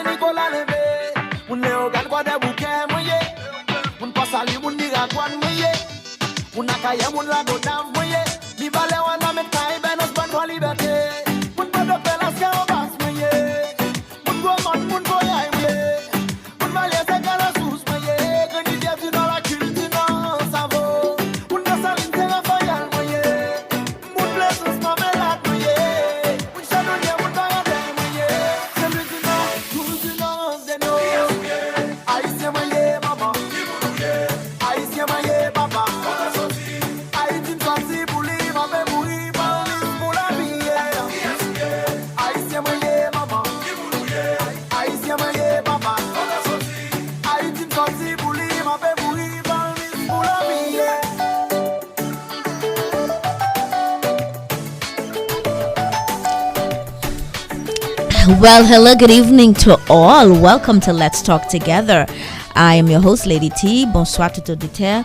Nicolas Leve. Un leogan kwa de bouquet moye. Un pasali mun diga kwan moye. Un akaye mun la go down moye. Mi vale wana met kai benos ban kwa liberté. Un podo pelas ke obas moye. Un go man mun go yai moye. Un vale se kala sus moye. Gani dia tu na la culti na savo. Un gasalin te na fayal moye. Un blessings ma melat moye. Un shadow dia mun ba de moye. Celui tu na de no. Aïe moye mama. Aïe moye papa. Aïe tu sorti pour lui ma memory pour la vie. Aïe moye mama. Aïe moye papa. Aïe tu sorti pour lui ma memory pour la vie. Well, hello, good evening to all. Welcome to Let's Talk Together. I am your host, Lady T. Bonsoir tout auditeur.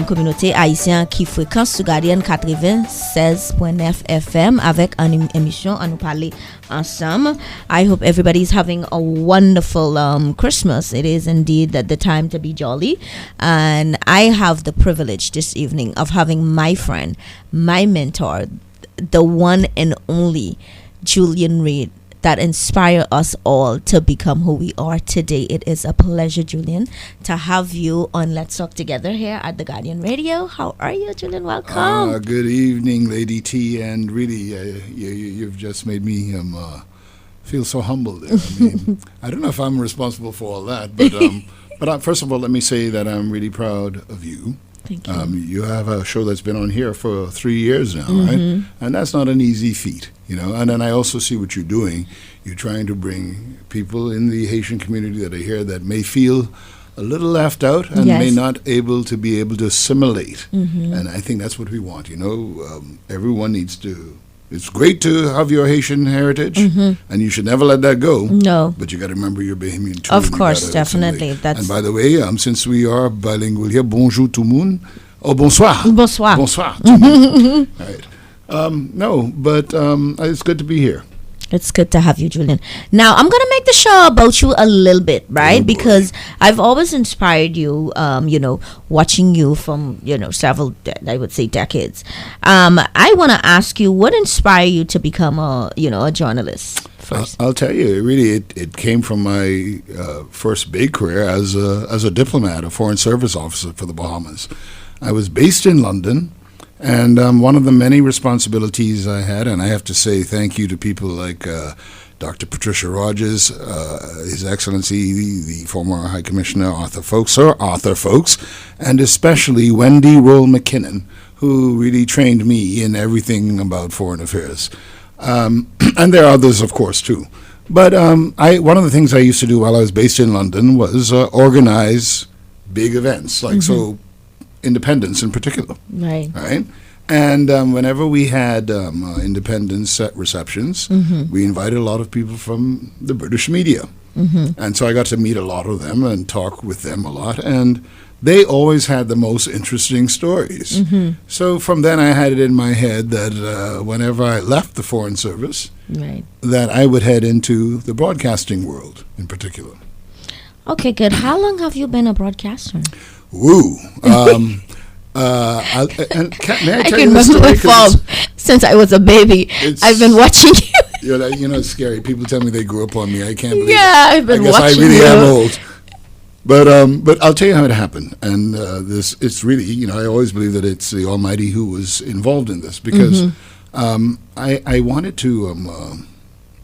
Communauté haïtienne qui fréquente sous Guardian 96.9 FM avec une émission à nous parler ensemble. I hope everybody is having a wonderful Christmas. It is indeed the time to be jolly. And I have the privilege this evening of having my friend, my mentor, the one and only Julian Reid, that inspire us all to become who we are today. It is a pleasure, Julian, to have you on Let's Talk Together here at the Guardian Radio. How are you, Julian? Welcome. Good evening, Lady T, and really, you've just made me feel so humble there. I mean, I don't know if I'm responsible for all that, but first of all, let me say that I'm really proud of you. Thank you. You have a show that's been on here for 3 years now, right? And that's not an easy feat, you know. And then I also see what you're doing. You're trying to bring people in the Haitian community that are here that may feel a little left out and may not be able to assimilate. And I think that's what we want, you know. Everyone needs to. It's great to have your Haitian heritage, and you should never let that go. No. But you got to remember your Bahamian too. Of course, definitely. And by the way, since we are bilingual here, bonjour tout le monde. Oh, bonsoir. Bonsoir. Bonsoir. Tout le monde. All right. No, but it's good to be here. It's good to have you, Julian. Now, I'm going to make the show about you a little bit, right? Because I've always inspired you, watching you from, several, I would say, decades. I want to ask you, what inspired you to become a journalist first? I'll tell you, really, it came from my first big career as a diplomat, a foreign service officer for the Bahamas. I was based in London. And one of the many responsibilities I had, and I have to say thank you to people like Dr. Patricia Rogers, His Excellency, the former High Commissioner Sir Arthur Folkes, and especially Wendy Roll McKinnon, who really trained me in everything about foreign affairs. And there are others, of course, too. But one of the things I used to do while I was based in London was organize big events, like Independence in particular. Right. And whenever we had Independence receptions, we invited a lot of people from the British media. And so I got to meet a lot of them and talk with them a lot. And they always had the most interesting stories. So from then I had it in my head that whenever I left the Foreign Service, that I would head into the broadcasting world in particular. Okay, good. How long have you been a broadcaster? Woo. May I tell you this story? Since I was a baby, I've been watching you. It's scary. People tell me they grew up on me. I can't believe it. I've been watching you. I guess I really am old. But I'll tell you how it happened. And it's really, I always believe that it's the Almighty who was involved in this because I wanted to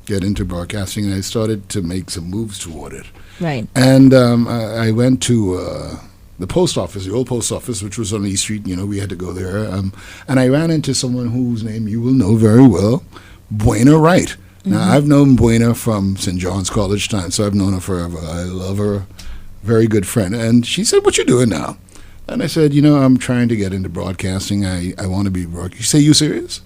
get into broadcasting, and I started to make some moves toward it. Right. And I went to the post office, the old post office, which was on East Street. We had to go there. And I ran into someone whose name you will know very well, Buena Wright. Now, I've known Buena from St. John's College time, so I've known her forever. I love her, very good friend. And she said, "What you doing now?" And I said, I'm trying to get into broadcasting. I want to be broadcasting. She said, "You serious?"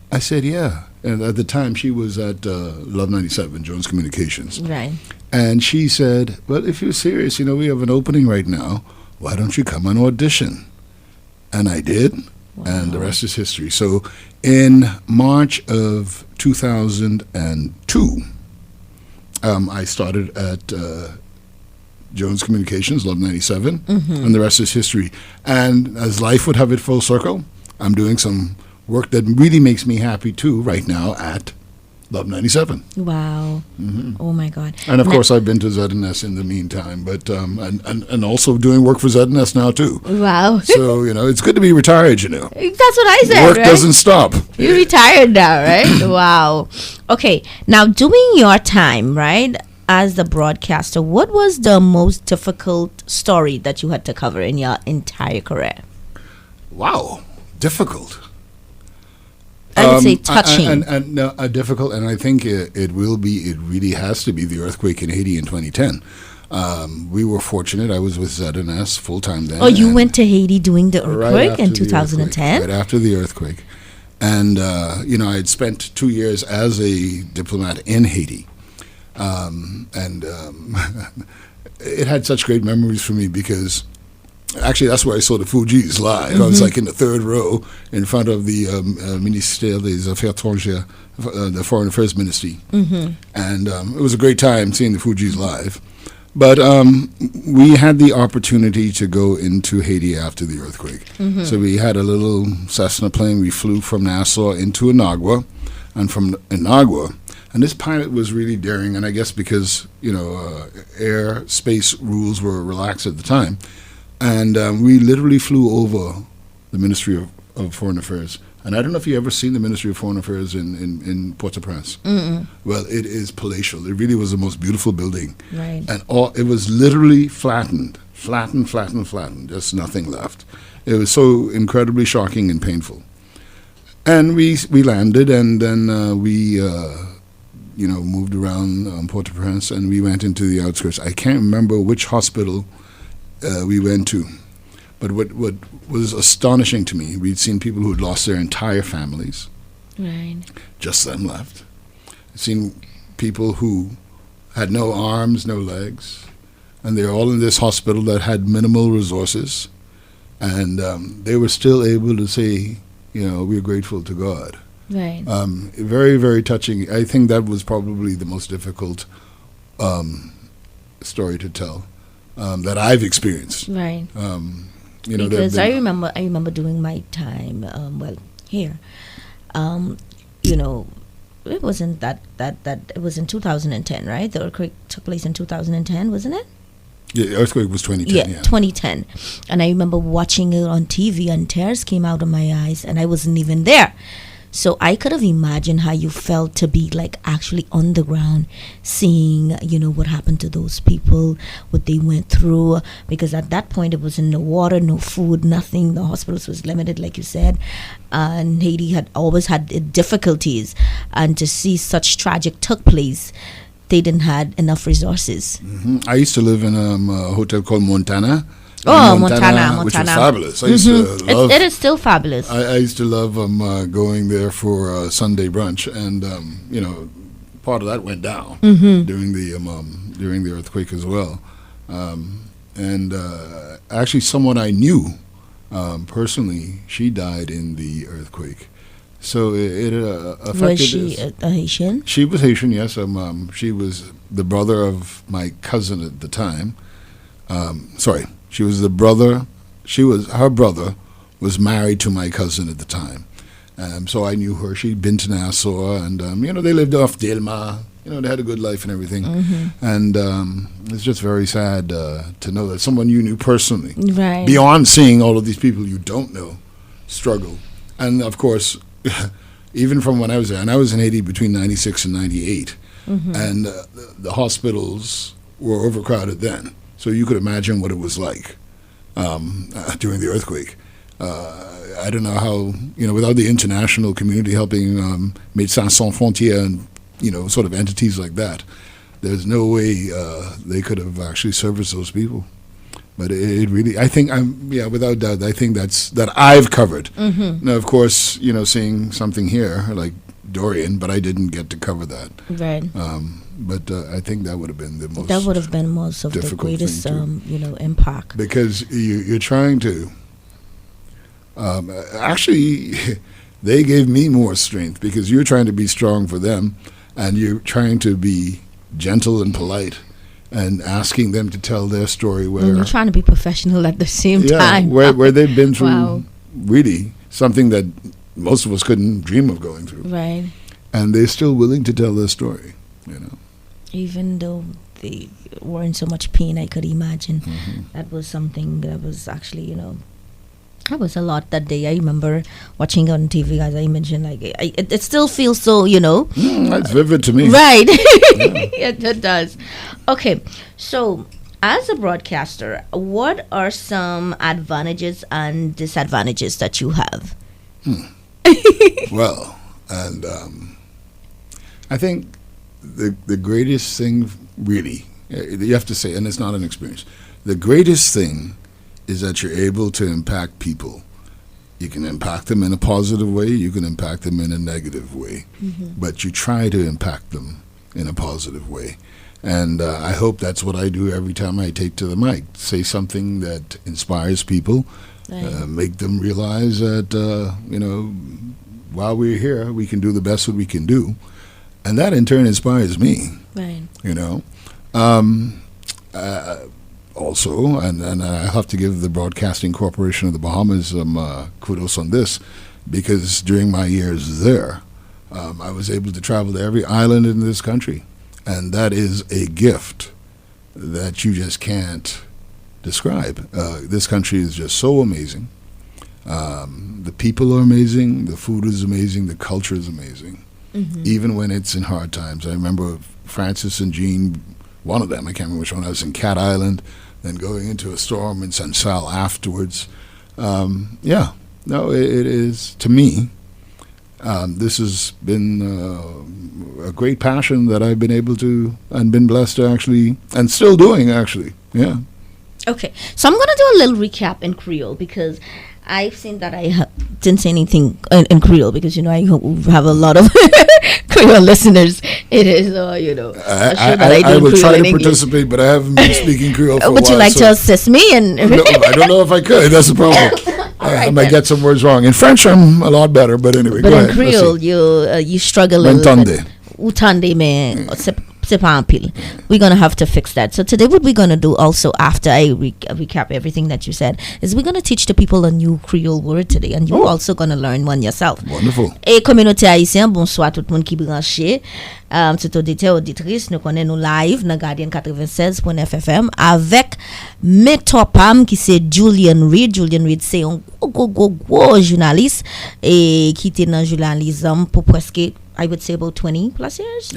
I said, "Yeah." And at the time, she was at Love 97, Jones Communications. Right. And she said, "Well, if you're serious, we have an opening right now. Why don't you come and audition?" And I did, and the rest is history. So in March of 2002, I started at Jones Communications, Love 97, and the rest is history. And as life would have it full circle, I'm doing some work that really makes me happy too right now at Love 97. Wow. Oh my God. And of course, I've been to ZNS in the meantime, but and also doing work for ZNS now too. Wow. So it's good to be retired. That's what I said. Work right? doesn't stop. You're retired now, right? Wow. Okay. Now, doing your time, right, as the broadcaster, what was the most difficult story that you had to cover in your entire career? Wow, difficult. I would say touching. And difficult, and I think it really has to be the earthquake in Haiti in 2010. We were fortunate. I was with ZNS full-time then. Oh, you went to Haiti doing the earthquake right in 2010? Right after the earthquake. And, I had spent 2 years as a diplomat in Haiti. It had such great memories for me because actually that's where I saw the Fugees live. I was like in the third row in front of the Ministère des Affaires étrangères, the Foreign Affairs Ministry. And it was a great time seeing the Fugees live. But we had the opportunity to go into Haiti after the earthquake. So we had a little Cessna plane. We flew from Nassau into Inagua, and from Inagua. And this pilot was really daring, and I guess because, airspace rules were relaxed at the time. And we literally flew over the Ministry of Foreign Affairs. And I don't know if you've ever seen the Ministry of Foreign Affairs in Port-au-Prince. Well, it is palatial. It really was the most beautiful building. Right. And it was literally flattened, just nothing left. It was so incredibly shocking and painful. And we landed, and then we moved around Port-au-Prince, and we went into the outskirts. I can't remember which hospital we went to. But what was astonishing to me, we'd seen people who had lost their entire families. Right. Just them left. I'd seen people who had no arms, no legs, and they were all in this hospital that had minimal resources, and they were still able to say, we're grateful to God. Right. Very, very touching. I think that was probably the most difficult story to tell that I've experienced. Right. Because I remember doing my time here. It wasn't that it was in 2010, right? The earthquake took place in 2010, wasn't it? Yeah, the earthquake was 2010. Yeah, 2010. And I remember watching it on TV, and tears came out of my eyes, and I wasn't even there. So I could have imagined how you felt to be like actually on the ground, seeing, what happened to those people, what they went through, because at that point it was no water, no food, nothing. The hospitals was limited, like you said, and Haiti had always had difficulties, and to see such tragic took place, they didn't have enough resources. I used to live in a hotel called Montana. Montana. Which was fabulous. I used to love. It is still fabulous. I used to love going there for Sunday brunch, and part of that went down during the earthquake as well. Actually, someone I knew personally, she died in the earthquake. So it affected. Was she a Haitian? She was Haitian, yes. She was the brother of my cousin at the time. She was her brother was married to my cousin at the time. So I knew her. She'd been to Nassau, and, they lived off Delma. They had a good life and everything. And it's just very sad to know that someone you knew personally, right, beyond seeing all of these people you don't know, struggle. And, of course, even from when I was there, and I was in Haiti between 96 and 98, and the hospitals were overcrowded then. So you could imagine what it was like during the earthquake. I don't know how, without the international community helping Médecins Sans Frontières and, sort of entities like that, there's no way they could have actually serviced those people. But it really, I think, without doubt, I think that I've covered. Now, of course, seeing something here like Dorian, but I didn't get to cover that. Right. But I think that would have been the most. That would have been most of the greatest, impact. Because you're trying to. Actually, they gave me more strength because you're trying to be strong for them, and you're trying to be gentle and polite, and asking them to tell their story where You're trying to be professional at the same time. where they've been through Wow. really something that most of us couldn't dream of going through, Right. and they're still willing to tell their story. Even though they were in so much pain, I could imagine. Mm-hmm. That was something that was actually, that was a lot that day. I remember watching on TV, as I mentioned, like it still feels so, That's vivid to me. right. It does. Okay, so as a broadcaster, what are some advantages and disadvantages that you have? Well, and I think the greatest thing, really, you have to say, and it's not an experience, the greatest thing is that you're able to impact people. You can impact them in a positive way, you can impact them in a negative way, but you try to impact them in a positive way. And I hope that's what I do every time I take to the mic. Say something that inspires people, Right. make them realize that, while we're here, we can do the best that we can do. And that in turn inspires me, Right. Also, and I have to give the Broadcasting Corporation of the Bahamas some kudos on this, because during my years there, I was able to travel to every island in this country. And that is a gift that you just can't describe. This country is just so amazing. The people are amazing, the food is amazing, the culture is amazing. Even when it's in hard times. I remember Francis and Jean, one of them, I can't remember which one, I was in Cat Island, then going into a storm in San Sal afterwards. It is, to me, this has been a great passion that I've been able to, and been blessed to actually, and still doing actually, yeah. Okay, so I'm going to do a little recap in Creole because I've seen that I didn't say anything in Creole because, I have a lot of Creole listeners. It is, a show that I do I in will Creole try and to English. participate, but I haven't been speaking Creole for a while. Would you like so to assist me? And No, I don't know if I could. That's the problem. I might get some words wrong. In French, I'm a lot better, but anyway, but go in ahead. Let's Creole, see. you struggle a little bit. M'entendez. Utande, mais c'est pas en pile. We're going to have to fix that. So today what we're going to do also after I recap everything that you said is we're going to teach the people a new Creole word today, and you're also going to learn one yourself. Wonderful. Et communauté haïtienne, bonsoir tout le monde qui branché. Tout auditeur, auditrice, nous connaissons nous live dans Guardian 96.fm avec Metopam qui c'est Julian Reed. Julian Reed c'est un gros journaliste et qui était dans journalisme pour presque, I would say about 20 plus years.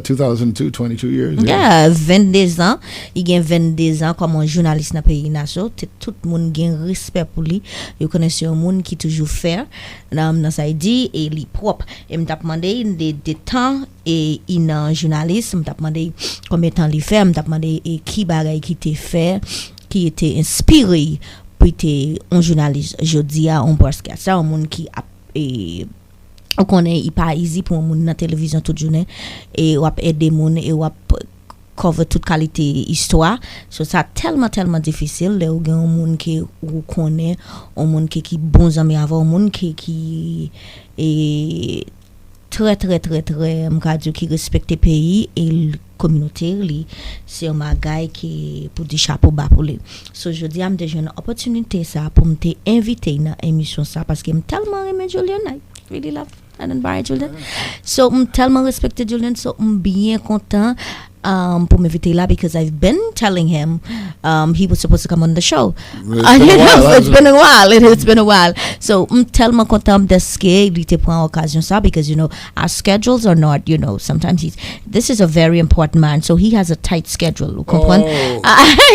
2002, 22 years. Yeah, 22 ans. Il gagne 22 ans comme un journaliste dans le pays national. Tout le monde gagne respect pour lui. Il connaît un monde qui toujours fait dans sa idée et il est propre. Et m'a demandé des temps et il est un journaliste. M'a demandé combien de temps il fait. M'a demandé qui bagaille qui était fait, qui était inspiré pour être un journaliste. Je dis à un podcast, un monde qui a on connaît il pas easy pour moun dans télévision toute journée et ou aider moun et ou cover toute qualité histoire, so ça tellement difficile là ou gen un moun qui ou connaît un moun qui bon ami avant un moun qui est très m'ka qui respecte pays et communauté li c'est un bagay qui pour du chapeau bas pour lui. So je dis am déjà une opportunité ça pour me inviter dans émission ça parce que me tellement aimé Julian, I really love and admire Julian. So me tellement respecte Julian, so me bien content pour m'inviter là because I've been telling him he was supposed to come on the show. It's been a while. It's been a while. So I'm tellement content de ce qu'il était prend occasion ça because our schedules are not, sometimes this is a very important man, so he has a tight schedule. Vous comprenez?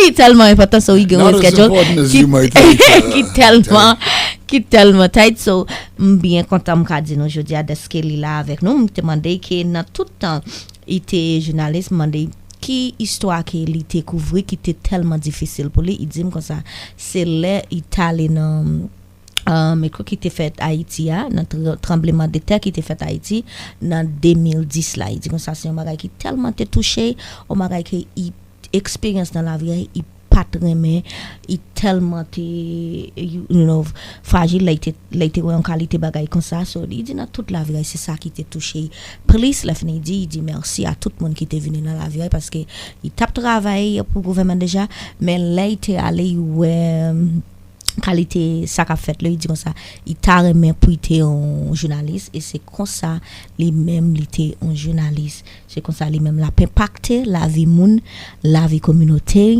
He tellement important, so he go on schedule. Not as important as you might think. Qui tellement tight, so bien content m'ka dire aujourd'hui à de ce qu'il est là avec nous. Me demander que dans tout temps il était journaliste, demandé qui histoire qu'il était couvert qui était tellement difficile pour lui. Il dit comme ça c'est l'Italie mais quoi qui était fait Haïti notre tremblement de terre qui était fait Haïti dans 2010 là. Il dit comme ça c'est un bagage qui tellement te touché, un bagage qui expérience dans la vie il pas très mais il tellement you know fragile l'été en qualité bagaille comme ça so il dit dans toute la vie c'est ça qui t'a touché police la fin dit il dit merci à tout le monde qui était venu dans la vie parce que il tape travail pour gouvernement déjà mais là il était allé ouais qualité ça qu'a fait là il dit comme ça il t'a remis pour être un journaliste et c'est comme ça les mêmes il était un journaliste c'est comme ça les mêmes l'a impacté la vie monde la vie communautaire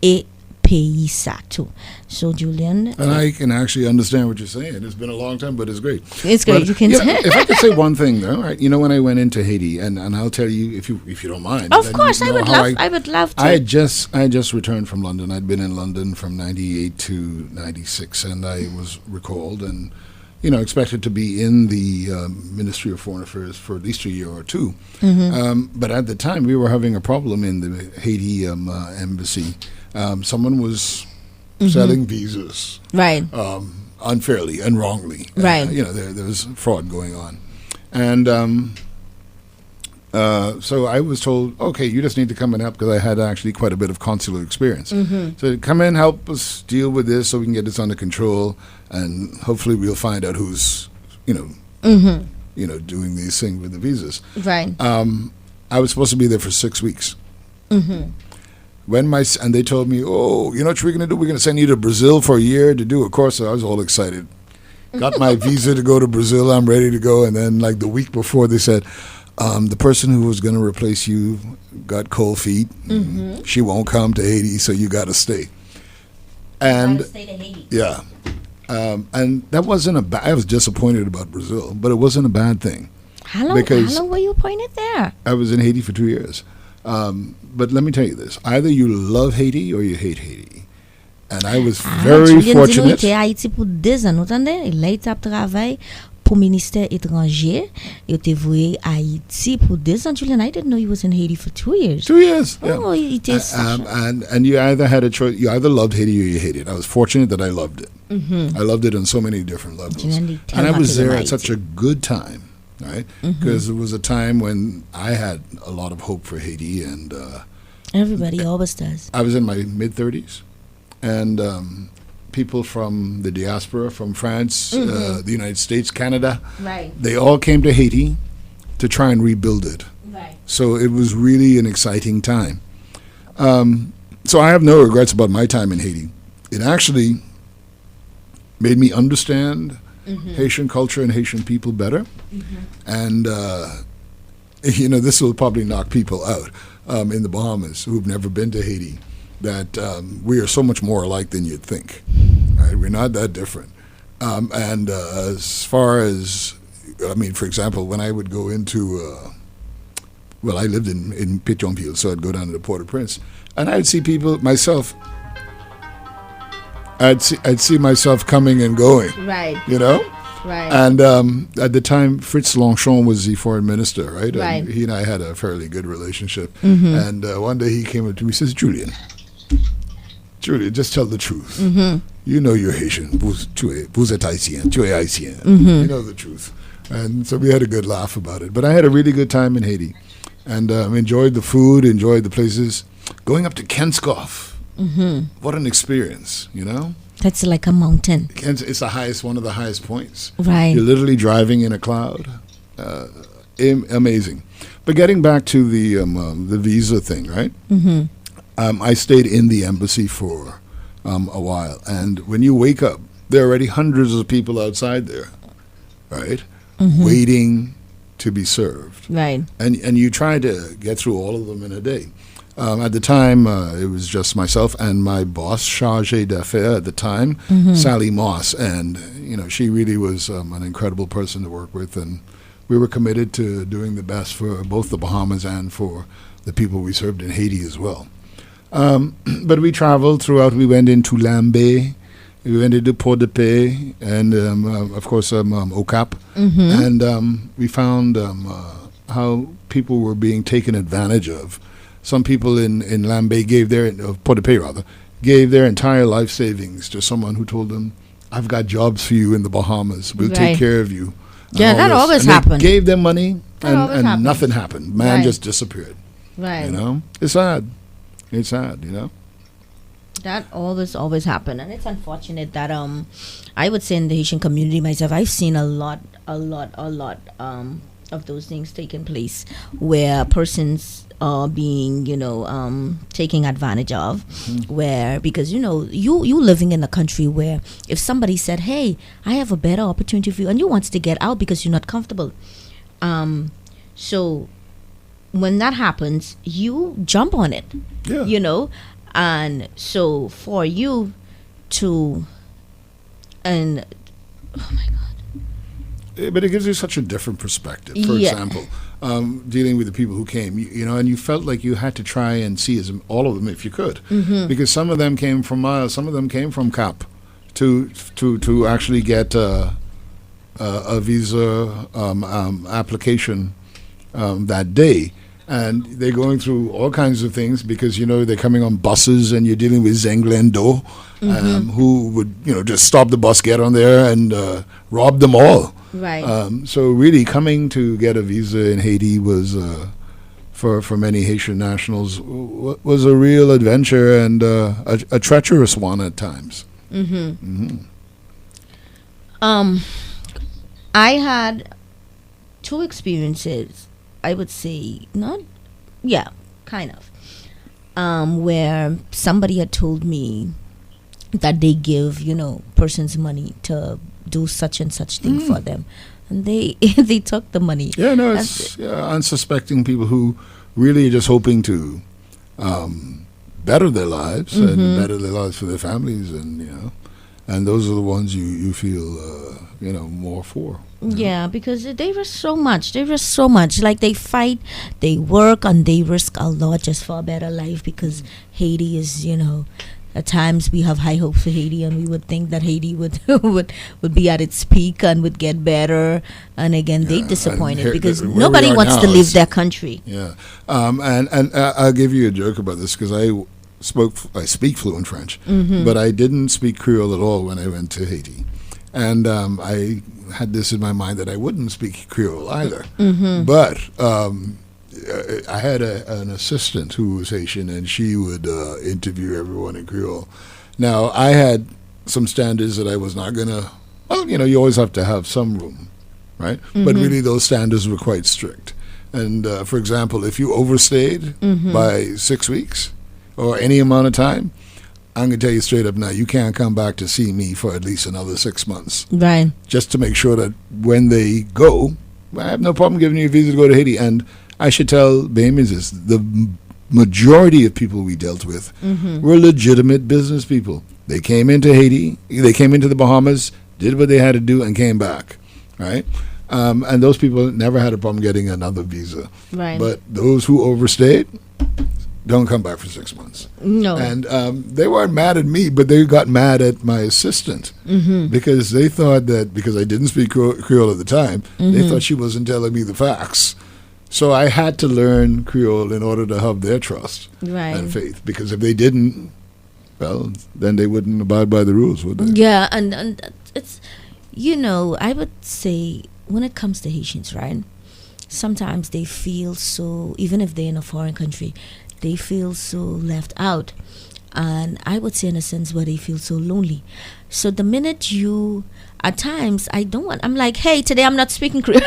et pays ça tout so Julian and I can actually understand what you're saying. It's been a long time, but it's great. It's great. But, you can if I could say one thing though, right? You know, when I went into Haiti, and I'll tell you if you don't mind. Of course, I would love to. I had just returned from London. I'd been in London from '98 to '96, and I was recalled and expected to be in the Ministry of Foreign Affairs for at least a year or two. But at the time, we were having a problem in the Haiti embassy. Someone was selling visas, right, unfairly and wrongly. Right. There was fraud going on, and so I was told, okay, you just need to come and help because I had actually quite a bit of consular experience. So come in, help us deal with this so we can get this under control, and hopefully we'll find out who's doing these things with the visas. Right. I was supposed to be there for 6 weeks. And they told me, oh, you know what we're going to do? We're going to send you to Brazil for a year to do a course. So I was all excited. Got my visa to go to Brazil. I'm ready to go. And then like the week before they said, the person who was going to replace you got cold feet. She won't come to Haiti, so you got to stay. And stay to Haiti. Yeah. And that wasn't I was disappointed about Brazil, but it wasn't a bad thing. How long were you appointed there? I was in Haiti for 2 years. But let me tell you this. Either you love Haiti or you hate Haiti. And I was very fortunate. Il était à Haïti pour 2 ans, entendez? Il a été à travail pour ministère étranger. Il était voué à Haïti pour 2 ans. Julian, I didn't know he was in Haiti for 2 years. 2 years. Yeah. Oh, he did. And you either had a choice. You either loved Haiti or you hated it. I was fortunate that I loved it. I loved it on so many different levels. And I was there at such a good time. Right, because it was a time when I had a lot of hope for Haiti, and everybody always does. I was in my mid-30s, and people from the diaspora, from France, the United States, Canada, right, they all came to Haiti to try and rebuild it. Right. So it was really an exciting time. So I have no regrets about my time in Haiti. It actually made me understand Haitian culture and Haitian people better. And, this will probably knock people out in the Bahamas who've never been to Haiti, that we are so much more alike than you'd think. Right? We're not that different. And as far as, for example, when I would go into, I lived in Pétionville, so I'd go down to the Port-au-Prince, and I would see people, myself, I'd see myself coming and going. Right. Right. And at the time, Fritz Longchamp was the foreign minister, right? Right. And he and I had a fairly good relationship. And one day he came up to me and says, Julian, just tell the truth. You know you're Haitian. Vous êtes haïtien. Tu es haïtien. You know the truth. And so we had a good laugh about it. But I had a really good time in Haiti. And enjoyed the food, enjoyed the places. Going up to Kenskoff. What an experience, That's like a mountain. It's one of the highest points. Right. You're literally driving in a cloud. Amazing. But getting back to the visa thing, right? I stayed in the embassy for a while. And when you wake up, there are already hundreds of people outside there, right? Waiting to be served. Right. And you try to get through all of them in a day. At the time, it was just myself and my boss, chargé d'affaires at the time, Sally Moss. And, she really was an incredible person to work with. And we were committed to doing the best for both the Bahamas and for the people we served in Haiti as well. But we traveled throughout. We went into Lambé. We went into Port-de-Paix and, of course, Okap. And we found how people were being taken advantage of. Some people in Lambé Port-de-Paix gave their entire life savings to someone who told them, I've got jobs for you in the Bahamas. We'll take care of you. Yeah, that always and happened. They gave them money and happens. Nothing happened. Man just disappeared. Right. It's sad. It's sad, That always happen, and it's unfortunate that I would say in the Haitian community myself, I've seen a lot of those things taking place where persons are being taken advantage of, where because you living in a country where if somebody said, hey, I have a better opportunity for you, and you want to get out because you're not comfortable, so when that happens, you jump on it, and so for you to, and oh my god, but it gives you such a different perspective. For example, dealing with the people who came, and you felt like you had to try and see all of them if you could, because some of them came from miles, some of them came from Cap to actually get a visa application that day. And they're going through all kinds of things because, they're coming on buses and you're dealing with Zenglendo, who would, just stop the bus, get on there and rob them all. Right. So really coming to get a visa in Haiti was, for many Haitian nationals, was a real adventure and a treacherous one at times. I had two experiences. I would say kind of, where somebody had told me that they give persons money to do such and such thing for them, and they they took the money. Yeah, no, it's unsuspecting people who really are just hoping to better their lives and better their lives for their families, and those are the ones you feel more for. Yeah, because they risk so much. Like they fight, they work, and they risk a lot just for a better life. Because Haiti is, at times we have high hopes for Haiti, and we would think that Haiti would would be at its peak and would get better. And again, they disappointed because nobody wants to leave their country. Yeah, and I'll give you a joke about this because I speak fluent French, but I didn't speak Creole at all when I went to Haiti. And I had this in my mind that I wouldn't speak Creole either. But I had an assistant who was Haitian, and she would interview everyone in Creole. Now, I had some standards that I was not going to, you always have to have some room, right? But really those standards were quite strict. And for example, if you overstayed by 6 weeks or any amount of time, I'm going to tell you straight up now, you can't come back to see me for at least another 6 months. Right. Just to make sure that when they go, I have no problem giving you a visa to go to Haiti. And I should tell Bahamians this, the majority of people we dealt with were legitimate business people. They came into Haiti, they came into the Bahamas, did what they had to do, and came back, right? And those people never had a problem getting another visa. Right. But those who overstayed, don't come back for 6 months. No. And they weren't mad at me, but they got mad at my assistant because they thought that because I didn't speak Creole at the time, they thought she wasn't telling me the facts. So I had to learn Creole in order to have their trust and faith, because if they didn't, well, then they wouldn't abide by the rules, would they? Yeah, and it's, I would say when it comes to Haitians, right, sometimes they feel so, even if they're in a foreign country, they feel so left out. And I would say in a sense where they feel so lonely. So the minute you, at times, I'm like, hey, today I'm not speaking Creole.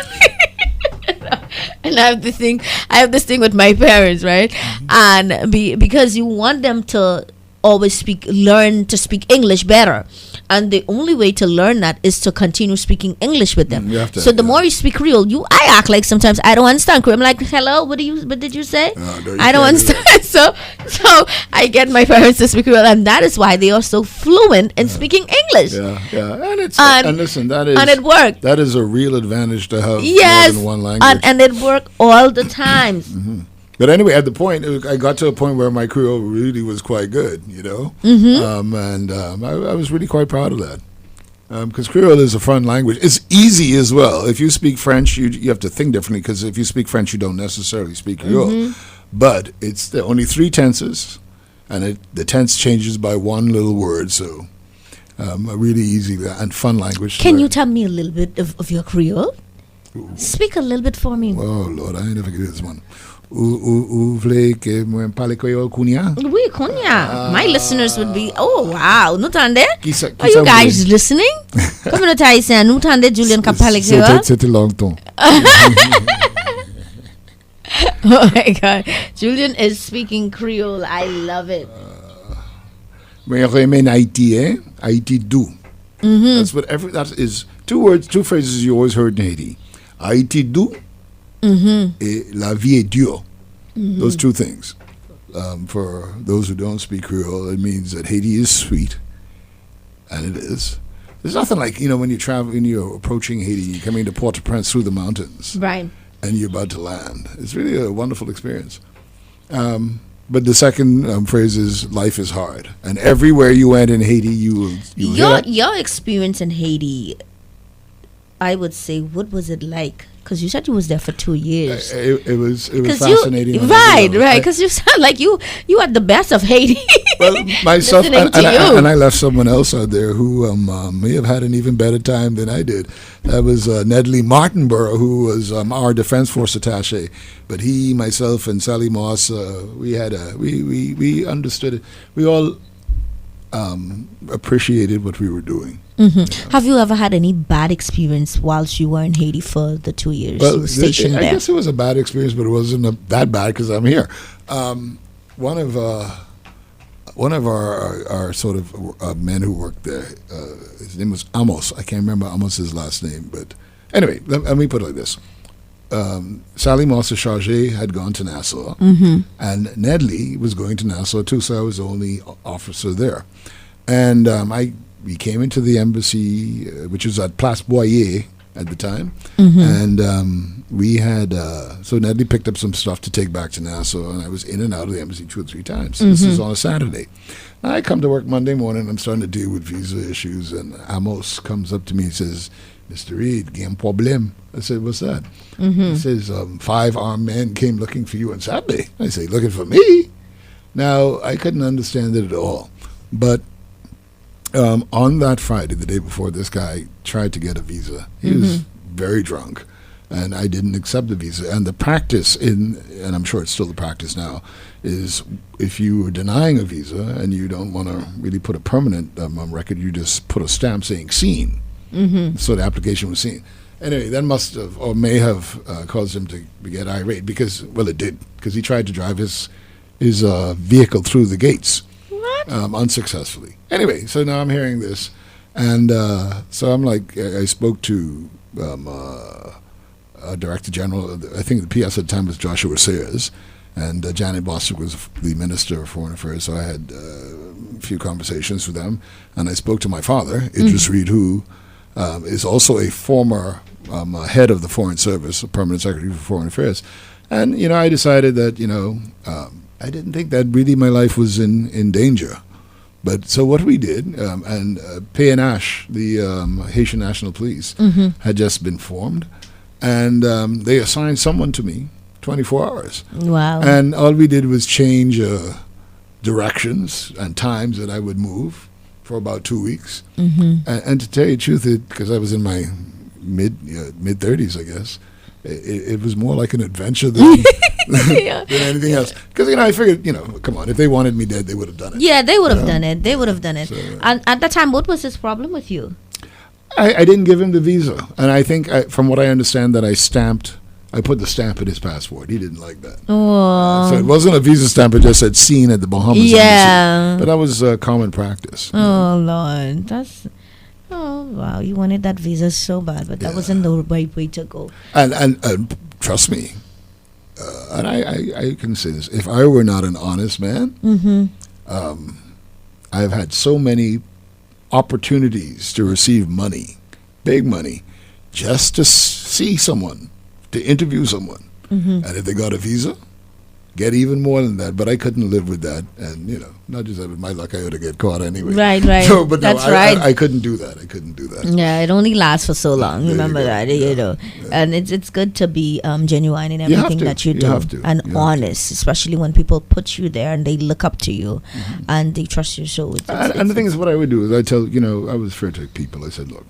And I have this thing with my parents, right? And because you want them to always learn to speak English better. And the only way to learn that is to continue speaking English with them. So the more you speak Creole, I act like sometimes I don't understand Creole. I'm like, hello, what did you say? No, I don't understand. So I get my parents to speak Creole, and that is why they are so fluent in speaking English. Yeah. And listen, and it worked. That is a real advantage to have more than one language. And it worked all the time. But anyway, at the point, I got to a point where my Creole really was quite good, and I was really quite proud of that. Because Creole is a fun language. It's easy as well. If you speak French, you have to think differently, because if you speak French, you don't necessarily speak Creole. But it's the only 3 tenses, and the tense changes by one little word, so a really easy and fun language. Can you tell me a little bit of your Creole? Speak a little bit for me. Oh, Lord, I ain't never get this one. Ou vle ke mwen pale Creole kounya? Oui, Konya. My listeners would be, oh wow, nou tande? Ki Are you sa guys vle? listening? Communauté haïtienne, nou tande Julian ka pale Creole? C'était longtemps. Oh my God. Julian is speaking Creole. I love it. Mais remen Haïti, eh? Haïti dou. That is two phrases you always heard in Haiti. Haïti dou, et la vie est dure. Those two things. For those who don't speak Creole, it means that Haiti is sweet, and it is. There's nothing like, when you travel, when you're approaching Haiti, you're coming to Port-au-Prince through the mountains, Right. and you're about to land. It's really a wonderful experience. But the second phrase is life is hard, and everywhere you went in Haiti, you hear that. Your experience in Haiti, I would say, what was it like? Because you said you was there for 2 years. It was 'Cause fascinating. right. Because you sound like you had the best of Haiti. Well, myself Listening to you. and I left someone else out there who may have had an even better time than I did. That was Nedley Martinborough, who was our Defense Force attaché. But he, myself, and Sally Moss, we understood it. We all appreciated what we were doing. Have you ever had any bad experience whilst you were in Haiti for the 2 years you were stationed I there? guess it was a bad experience, but it wasn't that bad because I'm here. One of our sort of men who worked there, his name was Amos. I can't remember Amos's last name, but anyway, let me put it like this. Sally Moss Chargé had gone to Nassau, and Nedley was going to Nassau too, so I was the only officer there. And we came into the embassy, which was at Place Boyer at the time, and we had, so Nedley picked up some stuff to take back to Nassau, and I was in and out of the embassy 2 or 3 times. This is on a Saturday. I come to work Monday morning, I'm starting to deal with visa issues, and Amos comes up to me and says, Mr. Reed, game problem. I said, what's that? He says, 5 armed men came looking for you on Saturday. I say, looking for me? Now, I couldn't understand it at all. But on that Friday, the day before, this guy tried to get a visa. He was very drunk, and I didn't accept the visa. And the practice and I'm sure it's still the practice now, is if you are denying a visa and you don't want to really put a permanent record, you just put a stamp saying seen. So the application was seen. Anyway, that must have or may have caused him to get irate because, well, it did, because he tried to drive his vehicle through the gates. Unsuccessfully. Anyway, so now I'm hearing this, and so I'm like, I spoke to Director General, I think the PS at the time was Joshua Sayers, and Janet Bostic was the Minister of Foreign Affairs, so I had a few conversations with them, and I spoke to my father, Idris Reed, who is also a former head of the Foreign Service, a permanent secretary for Foreign Affairs, and, I decided that, I didn't think that really my life was in danger. But so what we did, and PNH, the Haitian National Police, had just been formed, and they assigned someone to me 24 hours. Wow. And all we did was change directions and times that I would move for about 2 weeks. And to tell you the truth, because I was in my mid-30s, I guess, it was more like an adventure than than anything else. Because, I figured, come on, if they wanted me dead, they would have done it. Yeah, they would have done it. They would have done it. So, And at that time, what was his problem with you? I didn't give him the visa. And I think, from what I understand, that I put the stamp in his passport. He didn't like that. Oh. So it wasn't a visa stamp, it just said seen at the Bahamas Yeah. Embassy. But that was common practice. Oh, Lord. Oh, wow. You wanted that visa so bad, but that wasn't the right way to go. And trust me, and I can say this, if I were not an honest man, I've had so many opportunities to receive money, big money, just to see someone, to interview someone. And if they got a visa, get even more than that. But I couldn't live with that. And, not just that with my luck, I ought to get caught anyway. Right, right. So, but That's no, right. I couldn't do that. Yeah, it only lasts for so long. There you Remember go. that, Yeah. And it's good to be genuine in You have everything to. that you You do, have to. and You have to. honest, especially when people put you there and they look up to you and they trust you. So And the thing is, what I would do is I tell, I was fair to people. I said, look,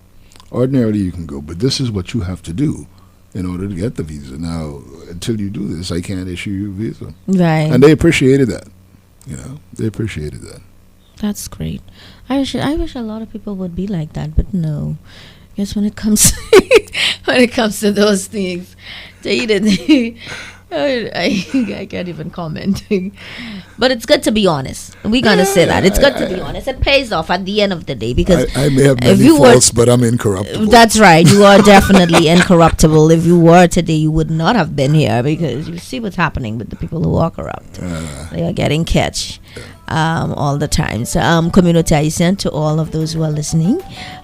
ordinarily you can go, but this is what you have to do in order to get the visa. Now, until you do this, I can't issue you a visa. Right. And they appreciated that. They appreciated that. That's great. I wish a lot of people would be like that, but no. Guess when it comes to those things, I can't even comment. But it's good to be honest. We're gonna say that it's good to be honest. It pays off at the end of the day because I may have many faults, but I'm incorruptible. That's right. You are definitely incorruptible. If you were today, you would not have been here because you see what's happening with the people who are corrupt. They are getting catch all the time. So, community Haitian, to all of those who are listening,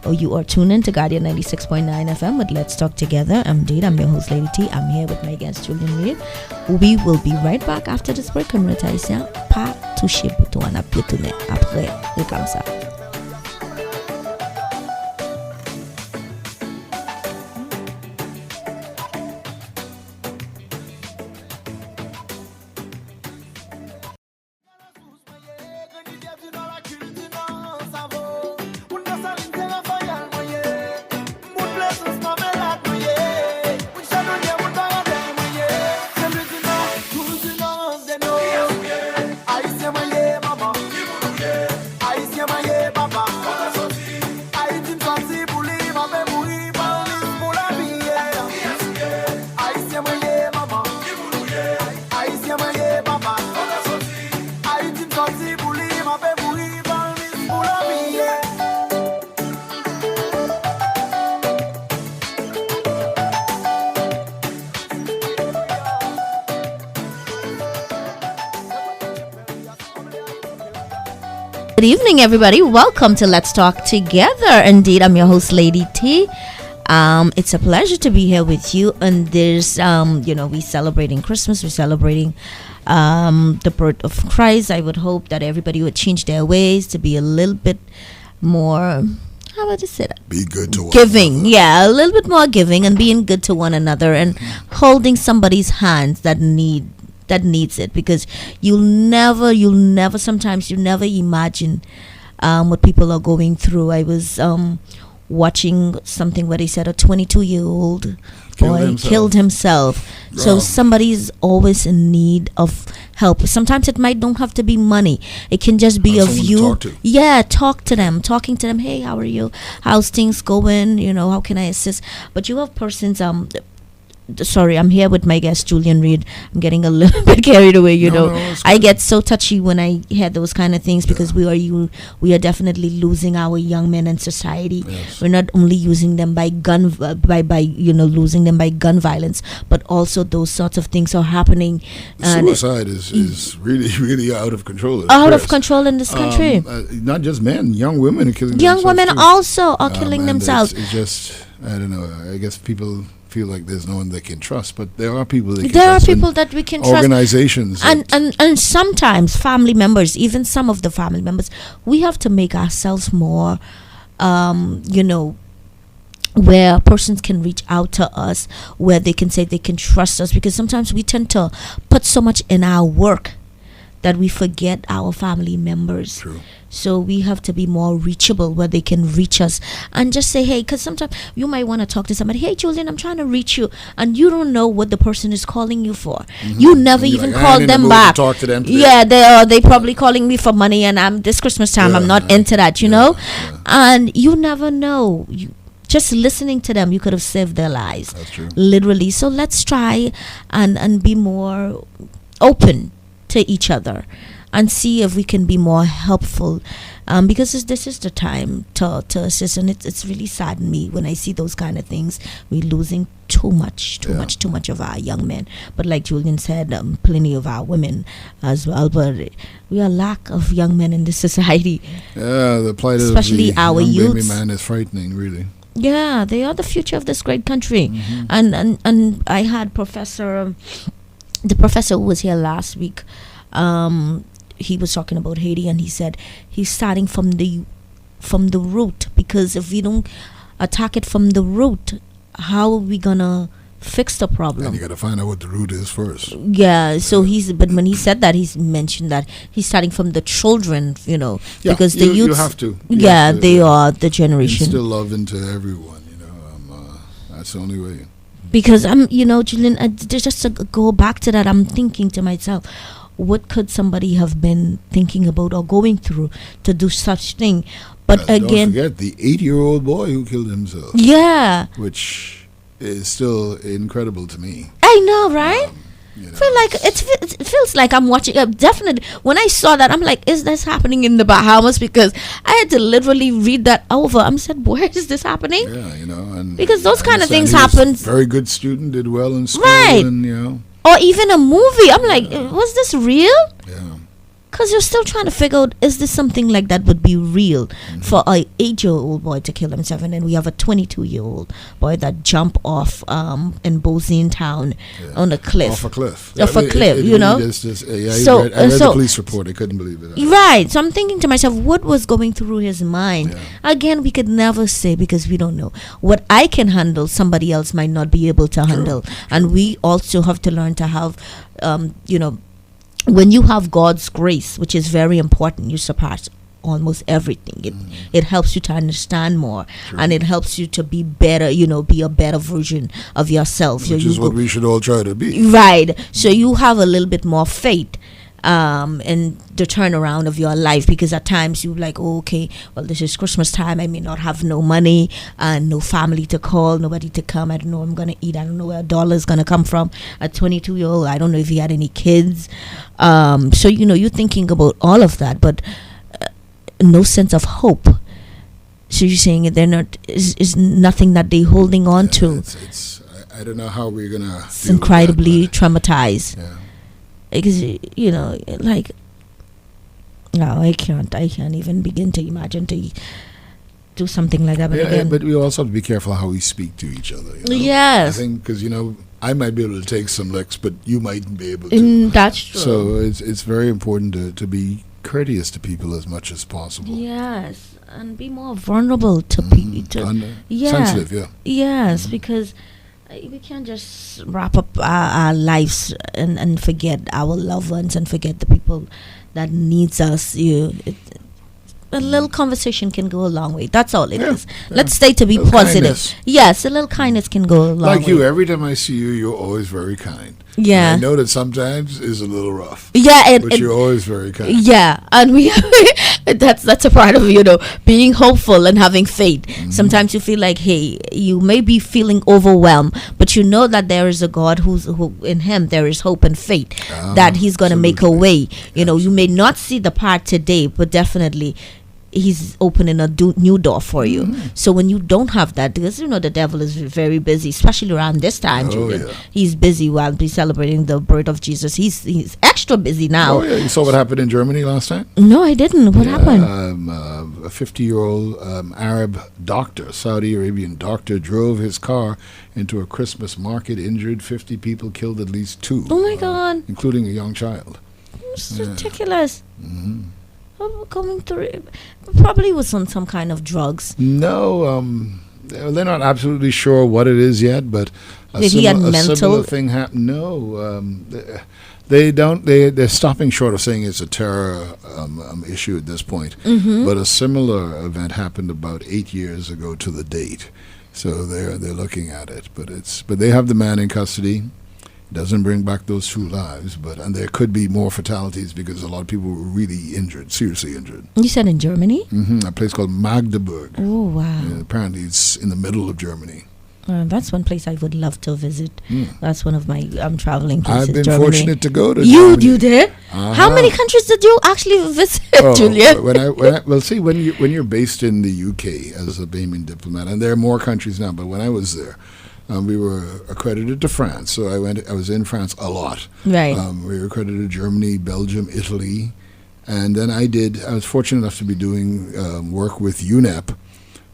you are tuned in to Guardian 96.9 FM with Let's Talk Together. I'm your host, Lady T. I'm here with my guest, Julian Reid. We will be right back after this break. Community Haitian, pas toucher bouton, on a pied tourné. Après, c'est comme ça. Good evening, everybody. Welcome to Let's Talk Together. Indeed, I'm your host, Lady T. It's a pleasure to be here with you. And there's, we're celebrating Christmas. We're celebrating the birth of Christ. I would hope that everybody would change their ways to be a little bit more, how would I say that? Be good to one giving. another. Yeah, a little bit more giving and being good to one another and holding somebody's hands that needs it, because you'll never imagine what people are going through. I was watching something where they said a 22-year-old boy killed himself. So somebody's always in need of help. Sometimes it might don't have to be money. It can just be of you. Talk to them. Talking to them. Hey, how are you? How's things going? How can I assist? But you have persons sorry, I'm here with my guest Julian Reid. I'm getting a little bit carried away, I get so touchy when I hear those kind of things, because we are definitely losing our young men in society. Yes. We're not only using them by losing them by gun violence, but also those sorts of things are happening. Suicide is really, really out of control. Out of control in this country. Not just men, young women are killing young themselves. women too. also are killing themselves. It's just, I don't know. I guess people feel like there's no one they can trust, but there are people they can there trust. are people that we can trust. Organizations. And sometimes family members, even some of the family members, we have to make ourselves more, where persons can reach out to us, where they can say they can trust us, because sometimes we tend to put so much in our work that we forget our family members. True. So we have to be more reachable, where they can reach us and just say, hey, because sometimes you might want to talk to somebody. Hey, Julian, I'm trying to reach you, and you don't know what the person is calling you for. Mm-hmm. You never even called them back. Talk to them today. Yeah, they probably calling me for money, and I'm this Christmas time. I'm not into that, Yeah. And you never know. Just listening to them, you could have saved their lives. That's true. Literally. So let's try and be more open to each other and see if we can be more helpful, because this is the time to assist. And it's really saddened me when I see those kind of things. We're losing too much of our young men, but like Julian said, plenty of our women as well. But we are lack of young men in this society. Yeah, the plight especially of the our young baby youths. man is frightening, really. Yeah, they are the future of this great country. Mm-hmm. And I had the professor who was here last week. He was talking about Haiti, and he said he's starting from the root, because if we don't attack it from the root, how are we gonna fix the problem? And you got to find out what the root is first. Yeah, so but when he said that, he's mentioned that he's starting from the children, because the youth. You have to. They are the generation. Instill love into everyone. That's the only way. Because Julian, just to go back to that, I'm thinking to myself, what could somebody have been thinking about or going through to do such thing? But again, don't forget the 8-year-old boy who killed himself. Yeah, Which is still incredible to me. I know, right? Feel like it feels like I'm watching. Definitely, when I saw that, I'm like, "Is this happening in the Bahamas?" Because I had to literally read that over. I said, "Where is this happening?" Yeah, and Because those I kind of understand things he was happen. a very good student, did well in school, Right. and Or even a movie. I'm like, was this real? yeah. Because you're still trying to figure out, is this something like that would be real for a 8-year-old boy to kill himself? And then we have a 22-year-old boy that jumped off in Bozine Town on a cliff. Off a cliff. Off a cliff, It you know? really is just, I So- read the so- police report. I couldn't believe it. Right. So I'm thinking to myself, what was going through his mind? Yeah. Again, we could never say because we don't know. What I can handle, somebody else might not be able to handle. And we also have to learn to have, when you have God's grace, which is very important, you surpass almost everything. It helps you to understand more, and it helps you to be better, be a better version of yourself. Which is what we should all try to be. Right. So you have a little bit more faith in the turnaround of your life, because at times you're like, oh, okay, well, this is Christmas time. I may not have no money and no family to call, nobody to come. I don't know what I'm going to eat. I don't know where a dollar is going to come from. A 22-year-old, I don't know if he had any kids. So, you're thinking about all of that, but no sense of hope. So you're saying they're not, is nothing that they're holding on to. I don't know how we're going to. It's incredibly traumatized. Yeah. Because like, no, I can't even begin to imagine to do something like that. But again, but we also have to be careful how we speak to each other. Yes. I think because I might be able to take some licks, but you mightn't be able to. That's true. So it's very important to be courteous to people as much as possible. Yes, and be more vulnerable to people. Sensitive, yeah. Yes, because we can't just wrap up our lives and forget our loved ones and forget the people that needs us. A little conversation can go a long way. That's all it is. Let's stay to be positive. Kindness. Yes, a little kindness can go a long way. Like you, every time I see you, you're always very kind. Yeah. And I know that sometimes is a little rough. Yeah, But you're always very kind. yeah, and we that's a part of being hopeful and having faith. Sometimes you feel like, hey, you may be feeling overwhelmed, but you know that there is a God who in Him there is hope and faith that He's going to make a way. You may not see the part today, but definitely He's opening a new door for you. So when you don't have that, because the devil is very busy, especially around this time. Julian. Yeah. He's busy while we're celebrating the birth of Jesus. He's extra busy now. Oh, yeah. You saw what happened in Germany last time? No, I didn't. What happened? A 50-year-old Arab doctor, Saudi Arabian doctor, drove his car into a Christmas market, injured 50 people, killed at least 2. Oh my God. Including a young child. It's ridiculous. Coming through, probably was on some kind of drugs. No, they're not absolutely sure what it is yet, but Did he have a mental? similar thing happened. No, they don't. They're stopping short of saying it's a terror issue at this point. But a similar event happened about 8 years ago to the date, so they're looking at it. But they have the man in custody. Doesn't bring back those 2 lives, and there could be more fatalities because a lot of people were really injured, seriously injured. You said in Germany? A place called Magdeburg. Oh wow! Apparently, it's in the middle of Germany. That's one place I would love to visit. That's one of my traveling places. I've been Germany. fortunate to go to You Germany. did? How many countries did you actually visit, Julian? When you're based in the UK as a Bahamian diplomat, and there are more countries now, but when I was there, we were accredited to France, so I was in France a lot. Right. We were accredited to Germany, Belgium, Italy, and then I was fortunate enough to be doing work with UNEP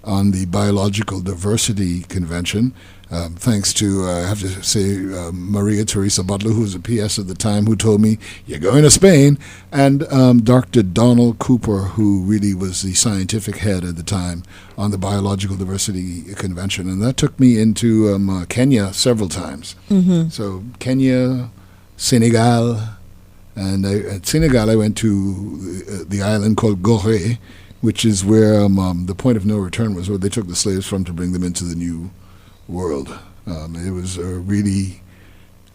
on the Biological Diversity Convention, thanks to, I have to say, Maria Teresa Butler, who was a PS at the time, who told me, you're going to Spain, and Dr. Donald Cooper, who really was the scientific head at the time on the Biological Diversity Convention. And that took me into Kenya several times. So Kenya, Senegal, and at Senegal I went to the island called Gorée, which is where the point of no return was, where they took the slaves from to bring them into the New World. It was a really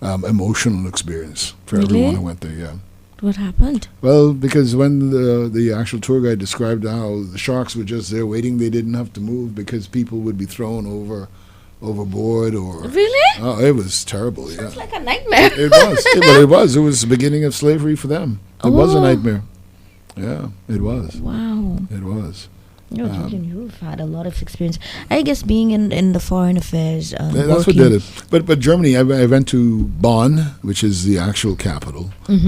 emotional experience for Really? everyone who went there. Yeah. What happened? Well, because when the actual tour guide described how the sharks were just there waiting, they didn't have to move because people would be thrown overboard or. Really? Oh, it was terrible. Yeah. It's like a nightmare. It was. Well, it was. It was the beginning of slavery for them. It was a Oh. nightmare. Yeah, it was. Wow. It was. No, Julian, you've had a lot of experience. I guess being in the foreign affairs. That's what did it. But Germany, I went to Bonn, which is the actual capital, which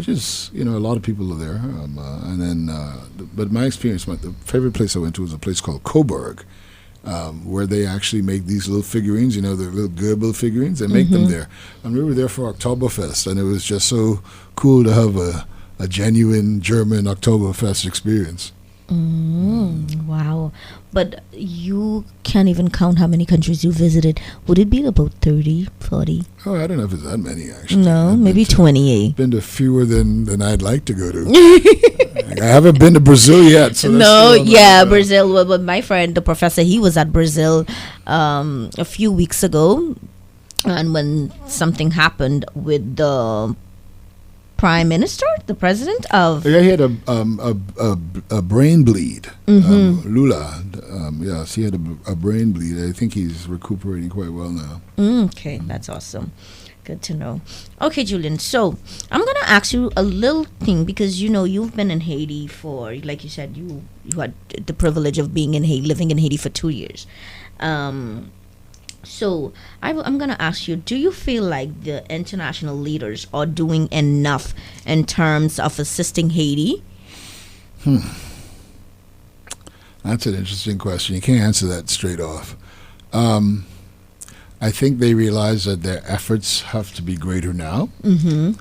is a lot of people are there. And then, but my experience, the favorite place I went to was a place called Coburg, where they actually make these little figurines. The little Goebbels figurines. They make them there, and we were there for Oktoberfest, and it was just so cool to have a genuine German Oktoberfest experience. Wow. But you can't even count how many countries you visited. Would it be about 30, 40? Oh, I don't know if it's that many, actually. No, I've maybe been to- 28. Been to fewer than I'd like to go to. I haven't been to Brazil yet. So that's No, still on yeah, the- Brazil. Well, my friend, the professor, he was at Brazil a few weeks ago. And when something happened with the prime minister, the president of... Yeah, he had a brain bleed. Lula. Yes, he had a brain bleed. I think he's recuperating quite well now. Okay, that's awesome. Good to know. Okay, Julian, so I'm going to ask you a little thing because, you've been in Haiti for, like you said, you had the privilege of being in Haiti, living in Haiti for 2 years. So I'm going to ask you, do you feel like the international leaders are doing enough in terms of assisting Haiti? That's an interesting question. You can't answer that straight off. I think they realize that their efforts have to be greater now. I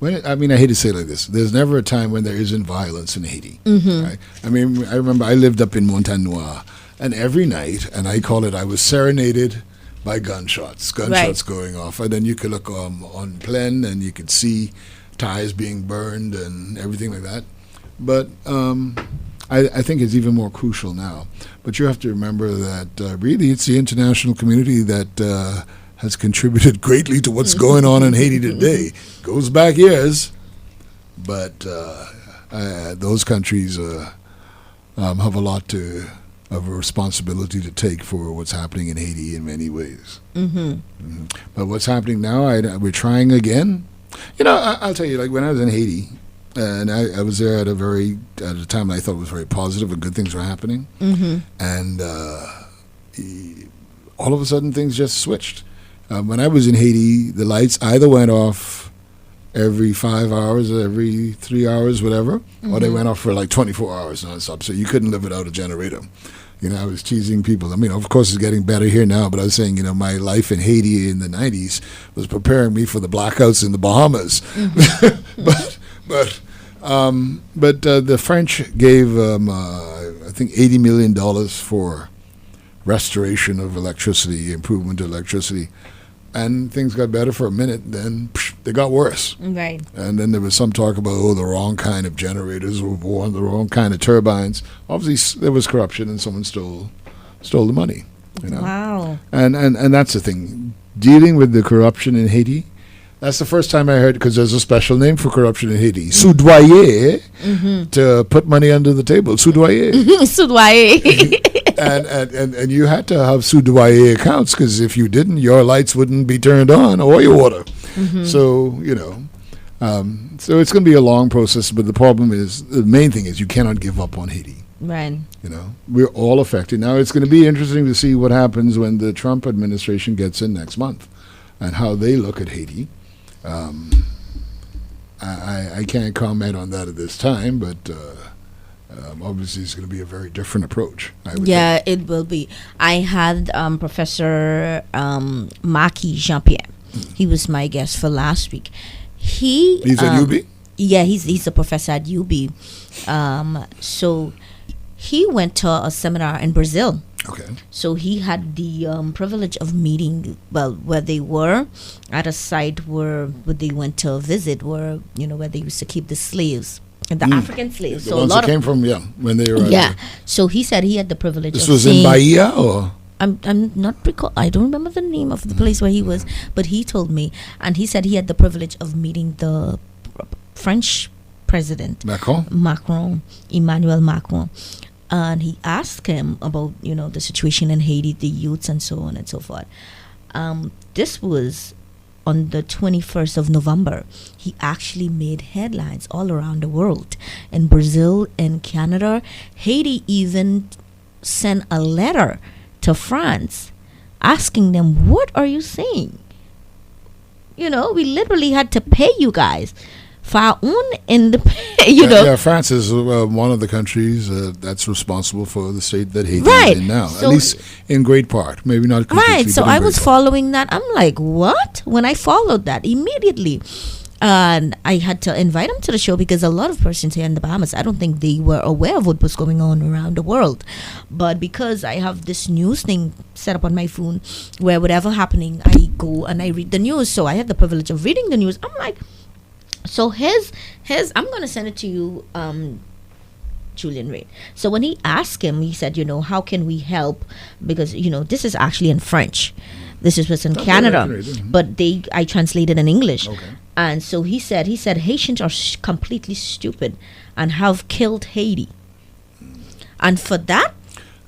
hate to say it like this. There's never a time when there isn't violence in Haiti. Right? I remember I lived up in Montanoir, and every night, and I was serenaded by gunshots going off. And then you could look on Plaine, and you could see tires being burned and everything like that. But I think it's even more crucial now. But you have to remember that really it's the international community that has contributed greatly to what's going on in Haiti today. Goes back years, but those countries have a lot of a responsibility to take for what's happening in Haiti in many ways. But what's happening now, we're trying again. I'll tell you, like when I was in Haiti, and I was there at a time that I thought was very positive and good things were happening. And all of a sudden things just switched. When I was in Haiti, the lights either went off every 5 hours or every 3 hours, whatever, or they went off for like 24 hours nonstop, so you couldn't live without a generator. I was teasing people. Of course, it's getting better here now, but I was saying, my life in Haiti in the 90s was preparing me for the blackouts in the Bahamas. But the French gave, I think, $80 million for restoration of electricity, improvement of electricity. And things got better for a minute, then they got worse. Right. And then there was some talk about, the wrong kind of generators were born, the wrong kind of turbines. Obviously, there was corruption and someone stole the money. Wow. And that's the thing. Dealing with the corruption in Haiti, that's the first time I heard, because there's a special name for corruption in Haiti, soudoyer, to put money under the table, soudoyer. Soudoyer. And you had to have soudoyer accounts, because if you didn't, your lights wouldn't be turned on or your water. So, so it's going to be a long process, but the main thing is you cannot give up on Haiti. Right. We're all affected. Now, it's going to be interesting to see what happens when the Trump administration gets in next month and how they look at Haiti. I can't comment on that at this time, but obviously it's going to be a very different approach. Yeah, it will be. I had Professor Maki Jean-Pierre. He was my guest for last week. He's at UB? Yeah, he's a professor at UB. So he went to a seminar in Brazil. Okay. So he had the privilege of meeting, where they were at a site where they went to visit, where they used to keep the slaves. the African slaves. The So a ones lot that came from, when they arrived. yeah. So he said he had the privilege. This of was in seeing, Bahia, or? I'm not recall. I don't remember the name of the place where he was, but he told me, and he said he had the privilege of meeting the French president Macron? Emmanuel Macron, and he asked him about the situation in Haiti, the youths, and so on and so forth. This was on the 21st of November. He actually made headlines all around the world, in Brazil, in Canada. Haiti even sent a letter to France asking them, what are you saying? We literally had to pay you guys for our own Yeah, France is one of the countries that's responsible for the state that Haiti is in now, So, at least in great part, maybe not completely. Right, so but in I great was part. following that. I'm like, what? When I followed that immediately, and I had to invite him to the show because a lot of persons here in the Bahamas, I don't think they were aware of what was going on around the world. But because I have this news thing set up on my phone where whatever happening, I go and I read the news. So I had the privilege of reading the news. I'm like, so his I'm going to send it to you, Julian Reid. So when he asked him, he said, how can we help? Because, this is actually in French. This is what's in Canada. But I translated in English. Okay. And so he said Haitians are completely stupid and have killed Haiti. And for that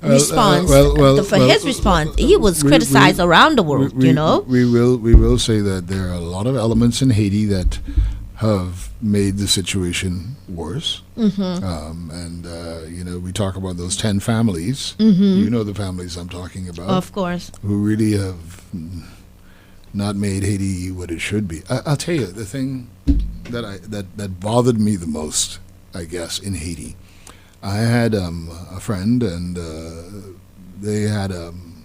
response, his response, he was criticized around the world, We will say that there are a lot of elements in Haiti that have made the situation worse. We talk about those 10 families. You know the families I'm talking about. Of course. Who really have not made Haiti what it should be. I'll tell you, the thing that bothered me the most, I guess, in Haiti, I had a friend, and they had,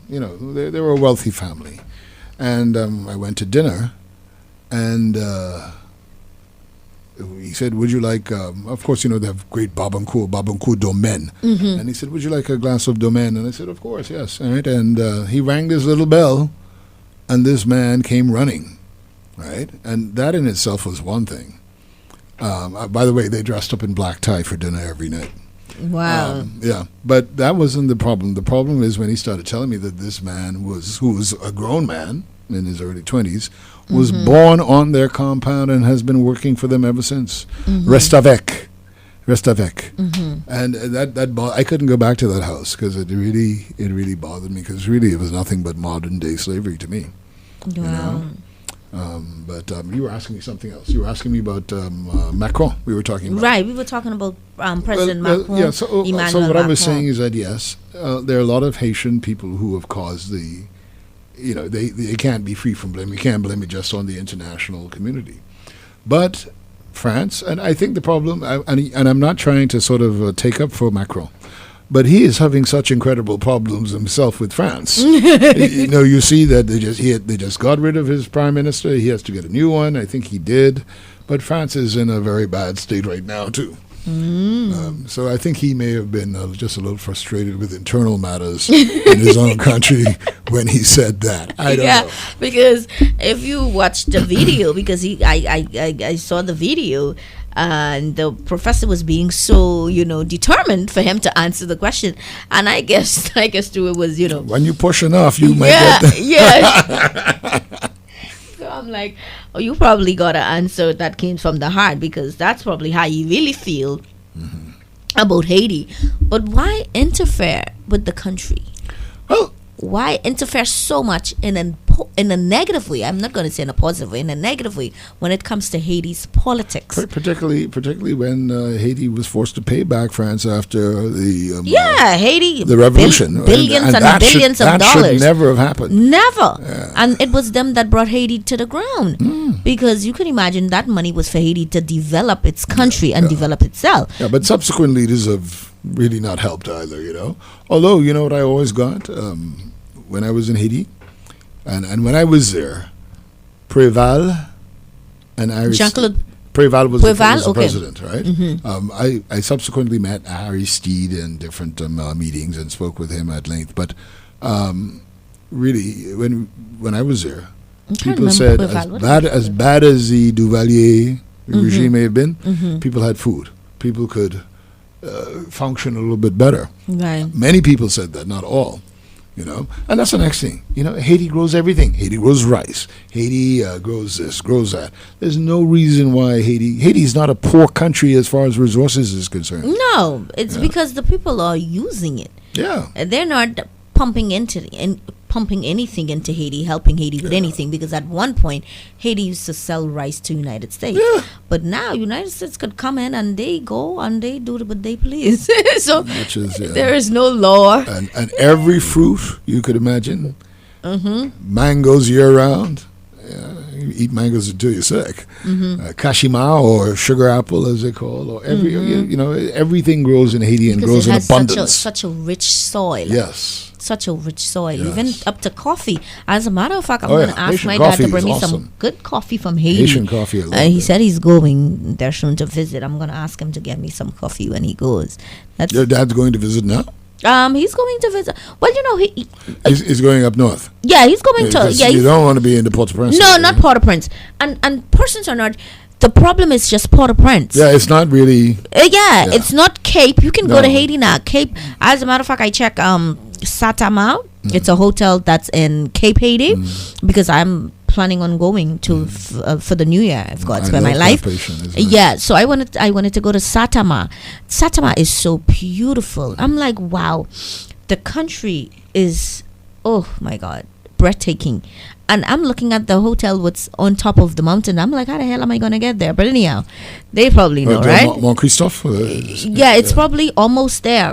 they were a wealthy family. And I went to dinner, and he said, would you like, of course, they have great Baboncourt Domaine. And he said, would you like a glass of Domaine? And I said, of course, yes. All right. And he rang this little bell, and this man came running, right? And that in itself was one thing. By the way, they dressed up in black tie for dinner every night. Wow. Yeah, but that wasn't the problem. The problem is when he started telling me that this man who was a grown man in his early 20s, was born on their compound and has been working for them ever since. Reste avec. And that I couldn't go back to that house because it really bothered me, because really it was nothing but modern day slavery to me. Wow. But you were asking me something else. You were asking me about Macron. We were talking about. Right, we were talking about President Macron. Yeah, so Emmanuel what I was Macron. saying is that yes, there are a lot of Haitian people who have caused the, they can't be free from blame. You can't blame it just on the international community. But France, and I think the problem, and I'm not trying to sort of take up for Macron, but he is having such incredible problems himself with France. You see that they just got rid of his prime minister. He has to get a new one. I think he did. But France is in a very bad state right now, too. So I think he may have been just a little frustrated with internal matters in his own country when he said that. I don't know. Because if you watch the video, because I saw the video, and the professor was being so determined for him to answer the question, and I guess too it was when you push enough, you might get yeah. So I'm like, oh, you probably got an answer that came from the heart, because that's probably how you really feel about Haiti. But why interfere with the country? Well, why interfere so much in a negative way? I'm not going to say in a positive way, in a negative way, when it comes to Haiti's politics. Particularly when Haiti was forced to pay back France after the Haiti, the revolution, billions and billions of dollars. That should never have happened. Never. Yeah. And it was them that brought Haiti to the ground, because you can imagine that money was for Haiti to develop its country and develop itself. Yeah, but subsequent leaders have really not helped either. Although what I always got when I was in Haiti, and when I was there, Préval and Jean-Claude Préval was the president, right? I subsequently met Aristide in different meetings and spoke with him at length. But really, when I was there, people said as bad as the Duvalier regime may have been, people had food. people could function a little bit better. Right. Many people said that, not all. And that's the next thing. Haiti grows everything. Haiti grows rice. Haiti grows this, grows that. There's no reason why Haiti is not a poor country as far as resources is concerned. No, it's because the people are using it. Yeah. They're not pumping anything into Haiti, helping Haiti with anything, because at one point Haiti used to sell rice to United States. Yeah. But now United States could come in and they go and they do what they please. So there is no law. And every fruit you could imagine. Mangoes year round. You eat mangoes until you're sick. Kashima, or sugar apple as they call, or everything grows in Haiti and because grows in abundance. Such a rich soil. Yes. Such a rich soil, Yes. even up to coffee. As a matter of fact, I'm Oh, going yeah. to ask Haitian my dad coffee to bring is me some awesome. good coffee from Haiti. Haitian coffee, I love He it. said he's going there soon to visit. I'm going to ask him to get me some coffee when he goes. That's Your dad's going to visit now? he's going to visit. Well, He's going up north. he's going to. Yeah, You don't want to be in the Port-au-Prince. no, area. not Port-au-Prince. And persons are not. The problem is just Port-au-Prince. Yeah, it's not really. Yeah, it's not Cape. You can go to No. Haiti now. Cape. As a matter of fact, I check Satama. It's a hotel that's in Cape Haiti because I'm planning on going to for the New Year. I've got to spend my life. Yeah, so I wanted to go to Satama. Satama is so beautiful. I'm like, wow, the country is, oh my God, breathtaking. And I'm looking at the hotel what's on top of the mountain. I'm like, how the hell am I going to get there? But anyhow, they probably know, right? Mont Christophe? Yeah, it's probably almost there.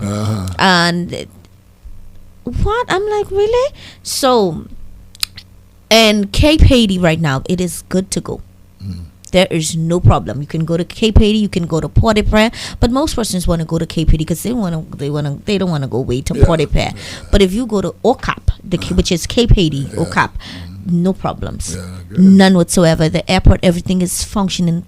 And what? I'm like, really? So, and Cape Haiti right now, it is good to go. There is no problem. You can go to Cape Haiti, you can go to Port-au-Prince, but most persons want to go to Cape Haiti because they don't want to go way to Port-au-Prince. But if you go to OCAP, which is Cape Haiti, OCAP, no problems, none whatsoever. The airport, everything is functioning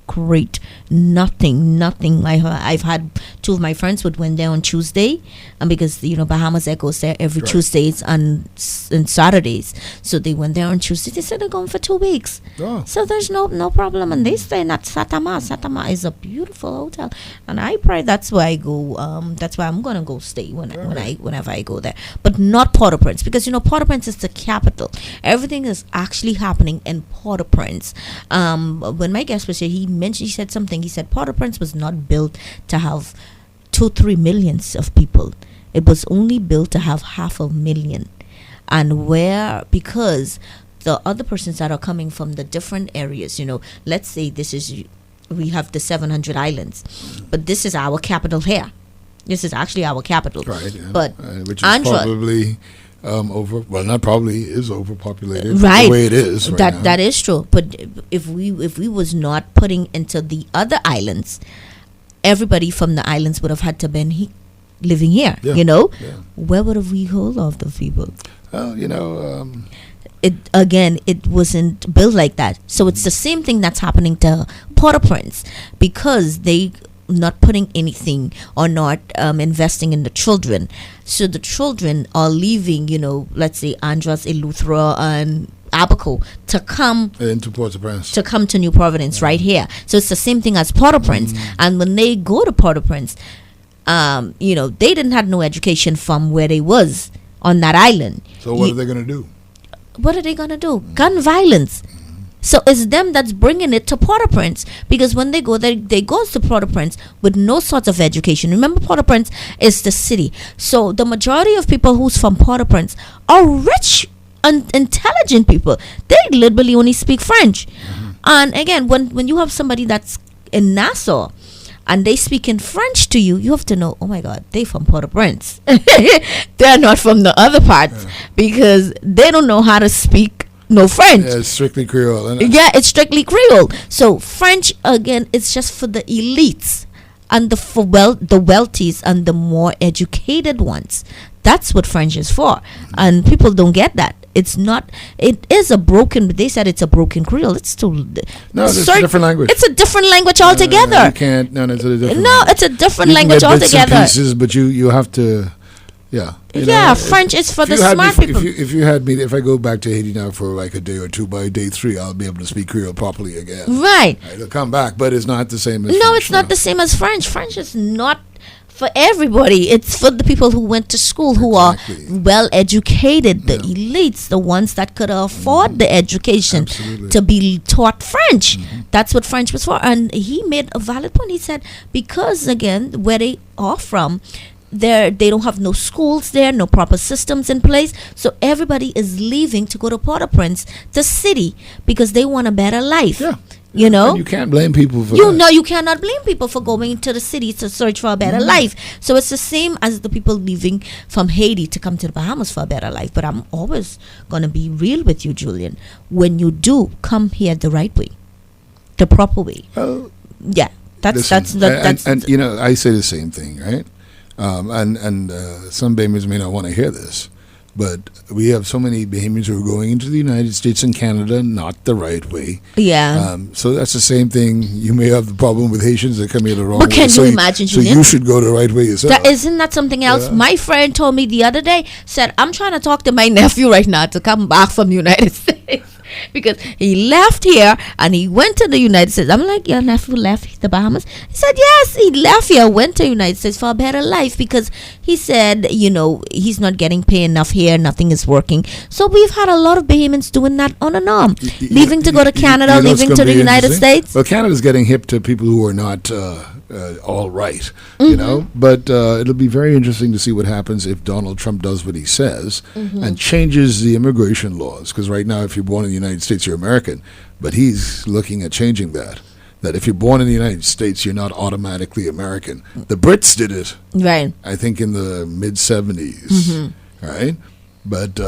great. Nothing. I've had two of my friends would went there on Tuesday, and because Bahamas Air goes there every Tuesdays and Saturdays, so they went there on Tuesday. They said they're going for 2 weeks, so there's no problem, and they stay at Satama. Satama is a beautiful hotel, and I pray that's where I go. That's where I'm gonna go stay whenever I go there, but not Port-au-Prince, because Port-au-Prince is the capital. Everything is actually happening in Port-au-Prince. When my guest was here, he said something. He said Port-au-Prince was not built to have 2-3 millions of people. It was only built to have 500,000. And because the other persons that are coming from the different areas, let's say we have the 700 islands, but this is our capital here. This is actually our capital. Right. Yeah. But which is probably is overpopulated. Right. The way it is right now. That is true. But if we was not putting into the other islands, everybody from the islands would have had to been living here. Yeah. Where would have we hold of the people? Well, it wasn't built like that. So it's the same thing that's happening to Port-au-Prince, because they not putting anything or not investing in the children. So the children are leaving, let's say Andros, Eleuthera, and Abaco to come into Port-au-Prince, to come to New Providence right here. So it's the same thing as Port-au-Prince. And when they go to Port-au-Prince, they didn't have no education from where they was on that island. So what are they going to do? What are they going to do? Gun violence. So it's them that's bringing it to Port-au-Prince, because when they go there, they go to Port-au-Prince with no sort of education. Remember, Port-au-Prince is the city. So the majority of people who's from Port-au-Prince are rich and intelligent people. They literally only speak French. And again, when you have somebody that's in Nassau and they speak in French to you, you have to know, oh my God, they from Port-au-Prince. They're not from the other parts, because they don't know how to speak no French. Yeah, it's strictly Creole, isn't it? Yeah, it's strictly Creole. So French, again, it's just for the elites and the wealthies and the more educated ones. That's what French is for. And people don't get that. It's not. It is a broken. They said it's a broken Creole. It's still. No, it's a different language. It's a different language altogether. You can't. No, it's a different. No, it's a different you language can get bits and altogether. pieces, but you have to. Yeah. French is for if the you had smart me, people. if I go back to Haiti now for like a day or two, by day 3, I'll be able to speak Creole properly again. Right. It'll come back, but it's not the same as No, French, it's not the same as French. French is not for everybody. It's for the people who went to school, who Exactly. are well educated, the elites, the ones that could afford the education Absolutely. to be taught French. That's what French was for. And he made a valid point. He said, because again, where they are from, they don't have no schools there, no proper systems in place. So everybody is leaving to go to Port-au-Prince, the city, because they want a better life. Yeah. You know? And you can't blame people for You that. know, you cannot blame people for going to the city to search for a better life. So it's the same as the people leaving from Haiti to come to the Bahamas for a better life. But I'm always going to be real with you, Julian. When you do, come here the right way, the proper way. Well, Yeah, listen, and you know, I say the same thing, right? And some Bahamians may not want to hear this, but we have so many Bahamians who are going into the United States and Canada not the right way. yeah. So that's the same thing. You may have the problem with Haitians that come here the wrong But way. can so you imagine, So Julian? you should go the right way yourself. Isn't that something else? Yeah. My friend told me the other day, said, I'm trying to talk to my nephew right now to come back from the United States. Because he left here and he went to the United States. I'm like, your nephew left the Bahamas? He said, yes, he left here, went to the United States for a better life, because he said, you know, he's not getting paid enough here, nothing is working. So we've had a lot of Bahamians doing that on and on, leaving to go to Canada, You know, it's leaving gonna to the be United interesting. States. Well, Canada's getting hip to people who are not all right, you know. But it'll be very interesting to see what happens if Donald Trump does what he says and changes the immigration laws. Because right now, if you're born in the United States, you're American. But he's looking at changing that. That if you're born in the United States, you're not automatically American. The Brits did it, Right. I think, in the mid 70s, right? But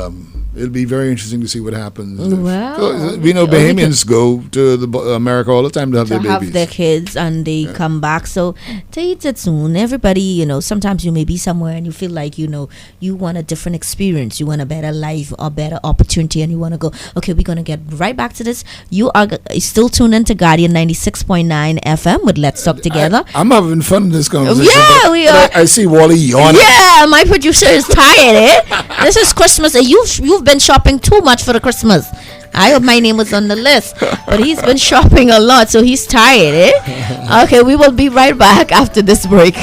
it'll be very interesting to see what happens. Well, We know we can- Bahamians go to America all the time to have to their have babies. their kids and they come back. So to each its own. Everybody, you know, sometimes you may be somewhere and you feel like, you know, you want a different experience, you want a better life or better opportunity, and you want to go, okay, we're going to get right back to this. You are still tuned into Guardian 96.9 FM with Let's Talk Together. I'm having fun in this conversation. Yeah, but- we but are. I see Wally yawning. Yeah, my producer is tired, eh? This is Christmas, and you've been shopping too much for the Christmas. I hope my name was on the list, but he's been shopping a lot, so he's tired, eh? Okay, we will be right back after this break.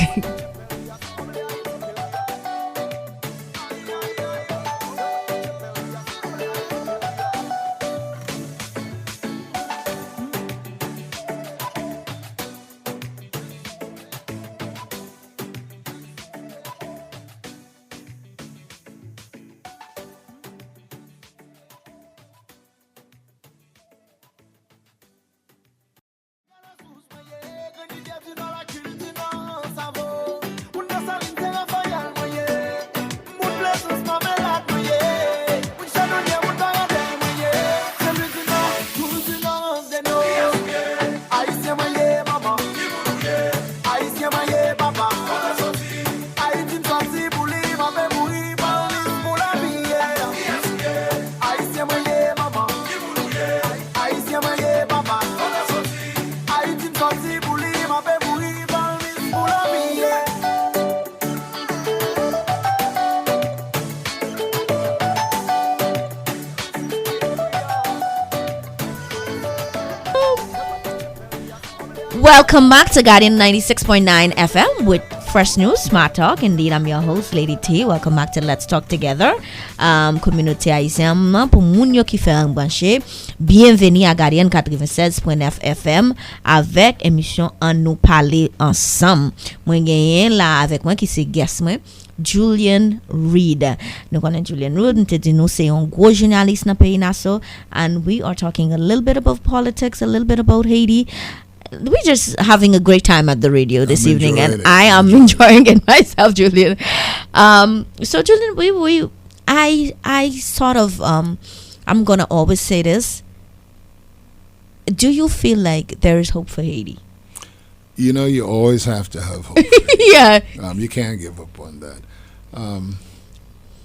Welcome back to Guardian 96.9 FM with Fresh News, Smart Talk. Indeed, I'm your host, Lady T. Welcome back to Let's Talk Together. Communauté haïtienne, pour moun yo qui fait un branché, bienvenue à Guardian 96.9 FM avec émission En nous parler ensemble. Moi gagné là avec moi qui c'est guest moi, Julian Reed. Nous connaissons Julian Reed, nous te dit nous c'est un gros journaliste dans pays naso, and we are talking a little bit about politics, a little bit about Haiti. We're just having a great time at the radio this evening, and I am enjoying it myself, Julian. So Julian, I sort of I'm gonna always say this. Do you feel like there is hope for Haiti? You know, you always have to have hope. Yeah. You can't give up on that.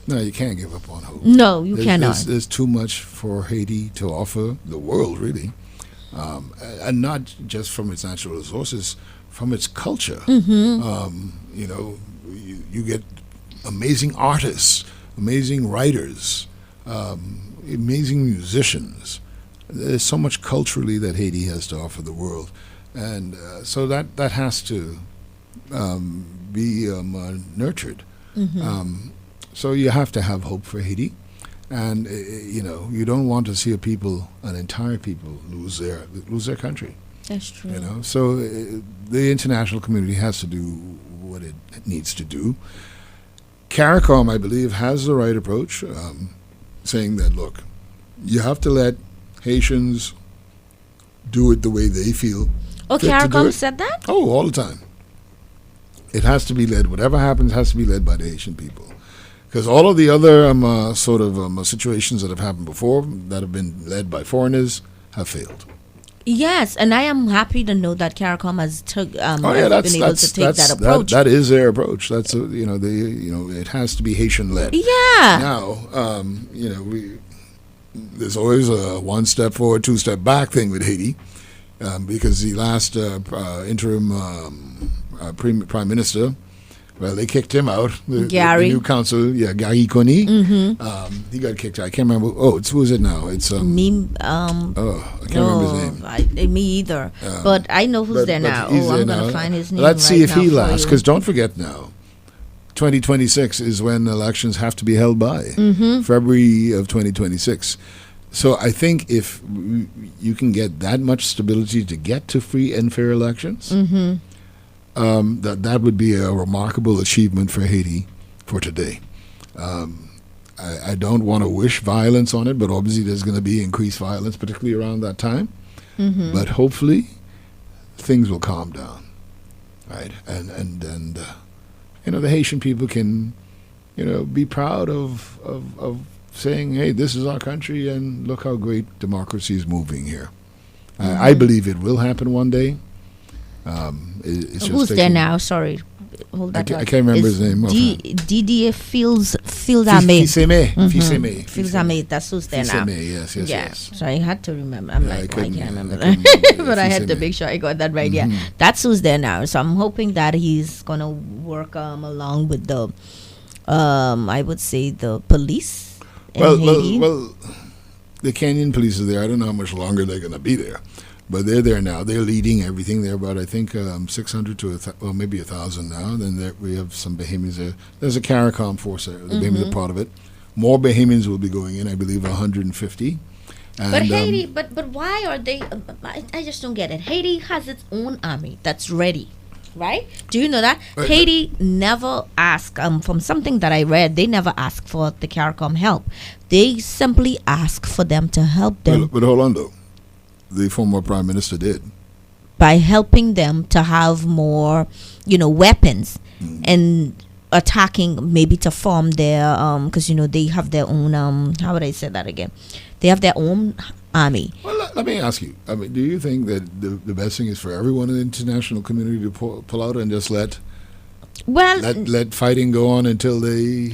No, you can't give up on hope. No, you cannot. There's too much for Haiti to offer the world, really. And not just from its natural resources, from its culture. You know, you get amazing artists, amazing writers, amazing musicians. There's so much culturally that Haiti has to offer the world, and so that has to be nurtured. So you have to have hope for Haiti, and you don't want to see an entire people lose their country. That's true. So the international community has to do what it needs to do. CARICOM, I believe, has the right approach, saying that, look, you have to let Haitians do it the way they feel. Oh, CARICOM said that? Oh, all the time. It has to be led. Whatever happens has to be led by the Haitian people. Because all of the other situations that have happened before that have been led by foreigners have failed. Yes, and I am happy to know that CARICOM has been able to take that approach. That is their approach. That's it has to be Haitian led. Yeah. Now, there's always a one step forward, two step back thing with Haiti, because the last interim prime minister, well, they kicked him out. The new council, Gary Coney. He got kicked out. I can't remember. Oh, who is it now? It's me. I can't remember his name. Me either. But I know who's there now. I'm gonna find his name. Let's see if he lasts. Because don't forget now, 2026 is when elections have to be held by. February of 2026. So I think if you can get that much stability to get to free and fair elections. That would be a remarkable achievement for Haiti for today. I don't want to wish violence on it, but obviously there's going to be increased violence, particularly around that time. But hopefully things will calm down, right? And the Haitian people can, be proud of saying, hey, this is our country, and look how great democracy is moving here. I believe it will happen one day. Who's there now? Sorry. Hold that. I can't remember his name. Didier Fils-Aimé. Fils-Aimé. That's who's there now. Yes. So I had to remember. I can't remember that. But I had to make sure I got that right. Yeah. That's who's there now. So I'm hoping that he's going to work along with the, I would say, the police in Haiti. Well, the Kenyan police are there. I don't know how much longer they're going to be there. But they're there now. They're leading everything. They're about, I think, 600 to maybe 1,000 now. Then we have some Bahamians there. There's a CARICOM force there. The Bahamians are part of it. More Bahamians will be going in. I believe 150. And, but Haiti, but why are they? I just don't get it. Haiti has its own army that's ready, right? Do you know that? Haiti never asked. From something that I read, they never asked for the CARICOM help. They simply ask for them to help them. But hold on, though. The former prime minister did by helping them to have more, weapons and attacking, maybe to form their because they have their own how would I say that again? They have their own army. Well, let me ask you. I mean, do you think that the best thing is for everyone in the international community to pull out and just let fighting go on until they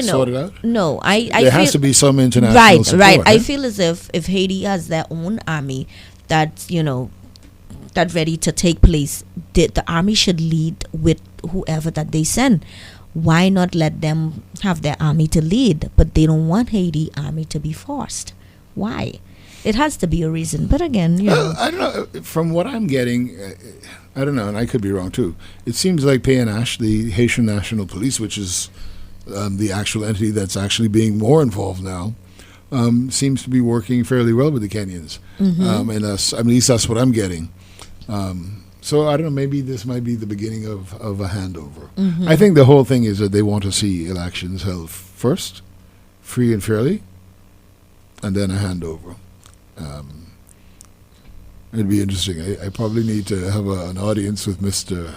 sort it out? No, there has to be some international support. Right. I feel as if Haiti has their own army that's that ready to take place, the army should lead with whoever that they send. Why not let them have their army to lead? But they don't want Haiti army to be forced. Why? It has to be a reason. But again, I don't know. From what I'm getting, I don't know, and I could be wrong too. It seems like PNH, the Haitian National Police, which is the actual entity that's actually being more involved now, seems to be working fairly well with the Kenyans. And at least that's what I'm getting. So I don't know, maybe this might be the beginning of a handover. I think the whole thing is that they want to see elections held first, free and fairly, and then a handover. It'd be interesting. I probably need to have an audience with Mr.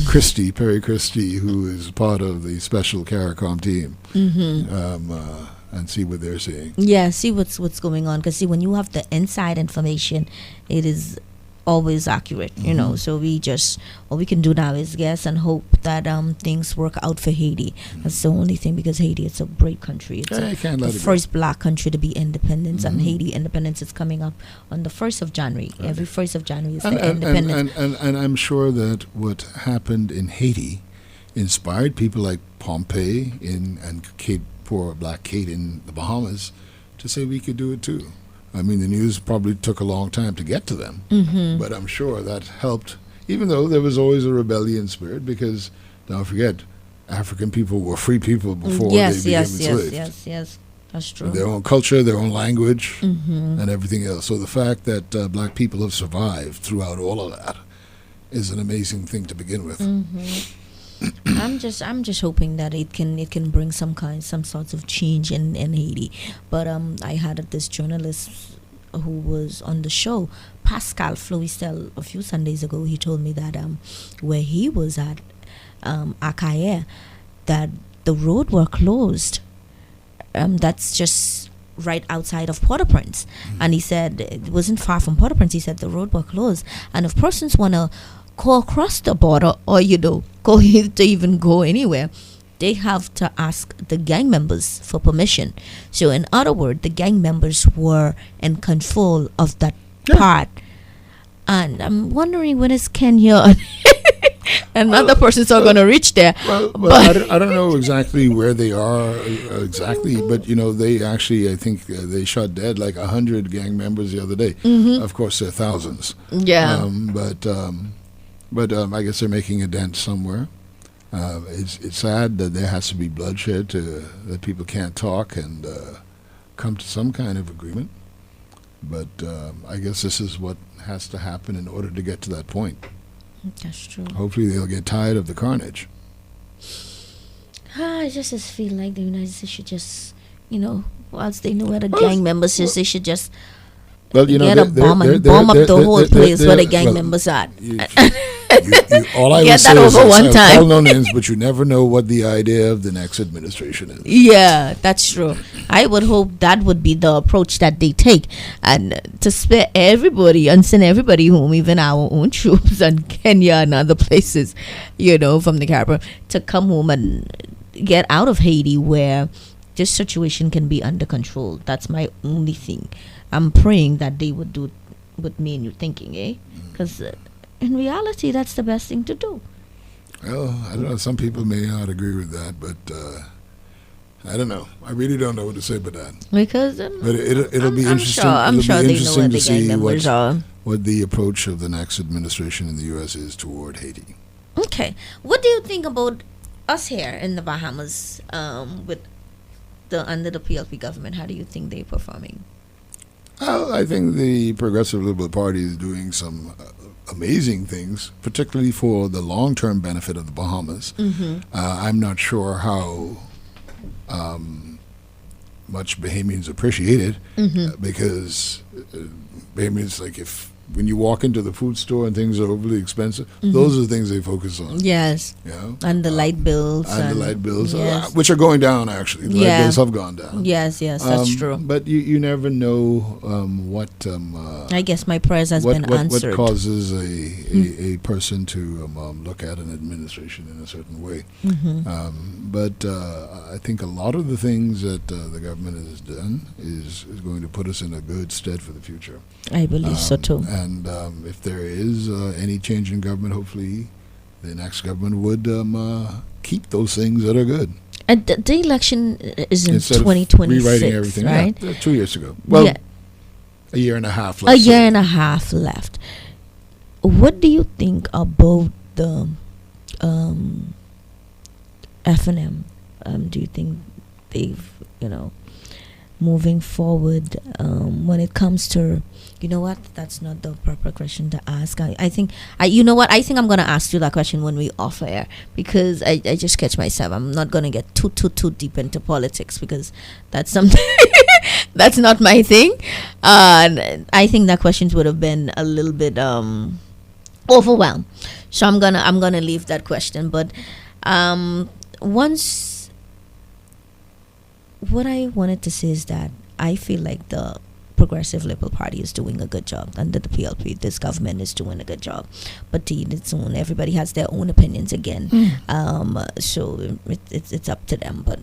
Christie, Perry Christie, who is part of the special CARICOM team, and see what they're seeing. Yeah, see what's going on. Because when you have the inside information, it is always accurate, so all we can do now is guess and hope that things work out for Haiti. That's the only thing, because Haiti, it's a great country. It's the first black country to be independent, and Haiti independence is coming up on the 1st of January. Every 1st of January is the independence. And I'm sure that what happened in Haiti inspired people like Pompey and Kate, poor Black Kate in the Bahamas, to say we could do it too. I mean, the news probably took a long time to get to them, but I'm sure that helped, even though there was always a rebellion spirit, because don't forget, African people were free people before they became enslaved. Yes. That's true. Their own culture, their own language, and everything else. So the fact that black people have survived throughout all of that is an amazing thing to begin with. I'm just hoping that it can bring some sorts of change in Haiti. But I had this journalist who was on the show, Pascal Floristel, a few Sundays ago. He told me that where he was at, Akaye, that the road were closed. That's just right outside of Port-au-Prince. And he said it wasn't far from Port-au-Prince. He said the road were closed. And if persons want to go across the border or, go to even go anywhere, they have to ask the gang members for permission. So in other words, the gang members were in control of that part. And I'm wondering when is Kenya and other persons are going to reach there. Well, I don't know exactly where they are but they actually, I think they shot dead like 100 gang members the other day. Of course, there are thousands. Yeah. But I guess they're making a dent somewhere. It's sad that there has to be bloodshed that people can't talk and come to some kind of agreement. But I guess this is what has to happen in order to get to that point. That's true. Hopefully they'll get tired of the carnage. I just feel like the United States should just, whilst they know where the gang members is, they should just get a bomb and bomb up the whole place where the gang members are. All I Get that over one time. Call no names, but you never know what the idea of the next administration is. Yeah, that's true. I would hope that would be the approach that they take, and to spare everybody and send everybody home, even our own troops and Kenya and other places, from the Caribbean, to come home and get out of Haiti where this situation can be under control. That's my only thing. I'm praying that they would do what me and you thinking, because in reality, that's the best thing to do. Well, I don't know. Some people may not agree with that, but I don't know. I really don't know what to say about that. Because but it'll be interesting. I'm sure they know where the gang members are. What the approach of the next administration in the U.S. is toward Haiti. Okay. What do you think about us here in the Bahamas with under the PLP government? How do you think they're performing? Well, I think the Progressive Liberal Party is doing some amazing things, particularly for the long-term benefit of the Bahamas. I'm not sure how much Bahamians appreciate it, because Bahamians, like when you walk into the food store and things are overly expensive, those are the things they focus on. Yes. And the light bills. And the light bills, yes. Which are going down, actually. The light bills have gone down. Yes, that's true. But you never know what... I guess my prayers has been answered. What causes a person to look at an administration in a certain way. But I think a lot of the things that the government has done is going to put us in a good stead for the future. I believe so too. And if there is any change in government, hopefully the next government would keep those things that are good. And the election is in Instead 2026, rewriting everything, right? Yeah, 2 years ago. Well, a year and a half left. A year and a half left. What do you think about the F&M? Do you think they've, moving forward when it comes to, that's not the proper question to ask. I think I'm going to ask you that question when we off air, because I just catch myself. I'm not going to get too deep into politics, because that's something that's not my thing. And I think that questions would have been a little bit overwhelmed. So I'm gonna leave that question. But what I wanted to say is that I feel like the Progressive Liberal Party is doing a good job under the PLP. This government is doing a good job, but to its own, everybody has their own opinions again. So it's up to them. But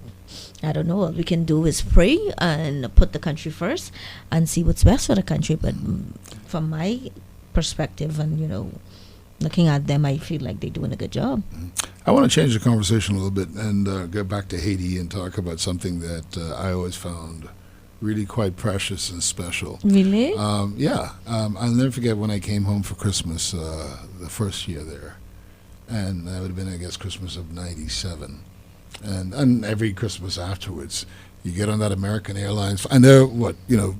I don't know. All we can do is pray and put the country first and see what's best for the country. But from my perspective, and looking at them, I feel like they're doing a good job. I want to change the conversation a little bit and get back to Haiti and talk about something that I always found really quite precious and special. Really? I'll never forget when I came home for Christmas the first year there. And that would have been, I guess, Christmas of '97. And every Christmas afterwards, you get on that American Airlines. And there, there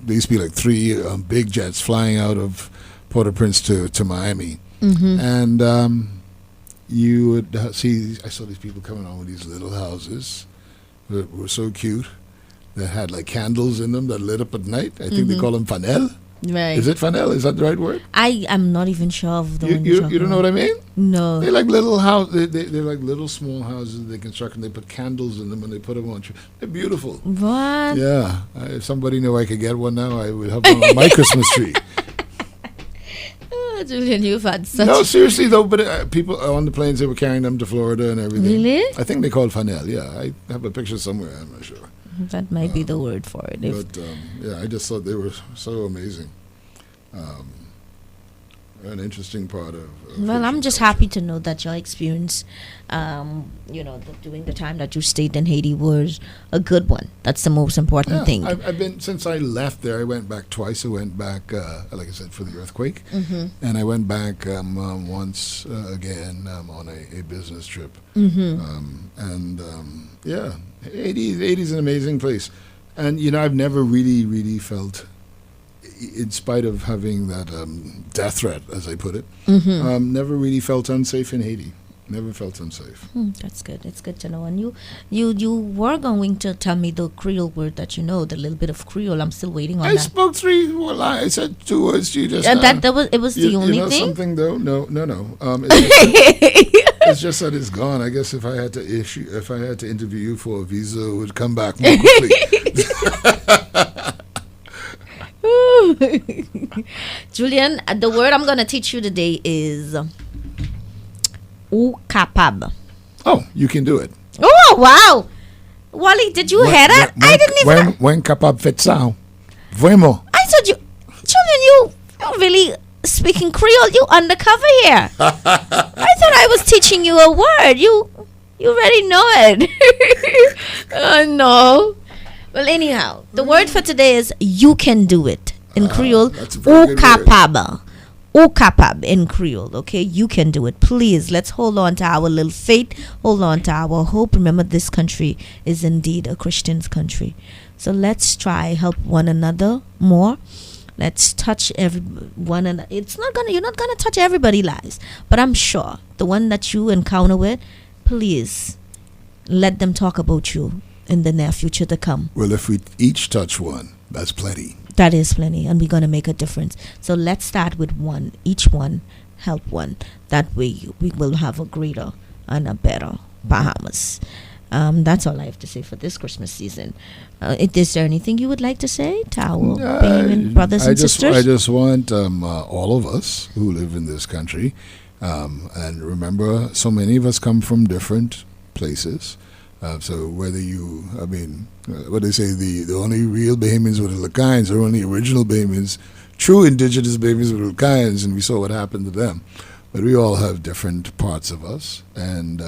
used to be like 3 big jets flying out of Port-au-Prince to Miami. Mm-hmm. And you would see, I saw these people coming on with these little houses that were so cute, that had like candles in them that lit up at night. I think they call them fanel. Right. Is it fanel? Is that the right word? I am not even sure of the one You you're don't know what I mean? No. They're like little house. They're like little small houses they construct, and they put candles in them, and they put them on. They're beautiful. What? Yeah. If somebody knew I could get one now, I would have one on my Christmas tree. Oh, Julian, you've had such. No, seriously though. But people on the planes, they were carrying them to Florida and everything. Really? I think they call it fanel. Yeah, I have a picture somewhere. I'm not sure. That might be the word for it. But I just thought they were so amazing. An interesting part of well, I'm just culture. happy to know that your experience, during the time that you stayed in Haiti was a good one. That's the most important thing. I've been, since I left there, I went back twice. I went back, like I said, for the earthquake. And I went back once again on a business trip. Haiti's an amazing place. And, I've never really felt, in spite of having that death threat, as I put it, never really felt unsafe in Haiti. Never felt unsafe. That's good. It's good to know. And you were going to tell me the Creole word that you know, the little bit of Creole. I'm still waiting on I that. spoke 3 lines. I said 2 words to you just now. It was the only you know thing. something though? No. It's just that it's gone. I guess if I had to interview you for a visa, it would come back more quickly. Julian, the word I'm going to teach you today is ou capable. Oh, you can do it. Oh, wow. Wally, did you hear that? I didn't even. When capable fait ça. Vraiment. I told you, Julian, you really speaking Creole. You undercover here. I thought I was teaching you a word. You already know it. Oh, no. Well, anyhow, the word for today is you can do it. In Creole, that's a very ou good word. capable. Ou capable in Creole, okay? You can do it. Please, let's hold on to our little faith. Hold on to our hope. Remember, this country is indeed a Christian's country. So let's try help one another more. Let's touch one another. You're not gonna touch everybody's lives, but I'm sure the one that you encounter with, please let them talk about you in the near future to come. Well, if we each touch one, that's plenty. That is plenty, and we're going to make a difference. So let's start with one. Each one help one. That way we will have a greater and a better Bahamas. That's all I have to say for this Christmas season. Is there anything you would like to say to our Bahamian brothers and sisters? I just want all of us who live in this country, and remember, so many of us come from different places. So whether what they say, the only real Bahamians were the Lacans, or only original Bahamians, true indigenous Bahamians were the Lacans, and we saw what happened to them. But we all have different parts of us, and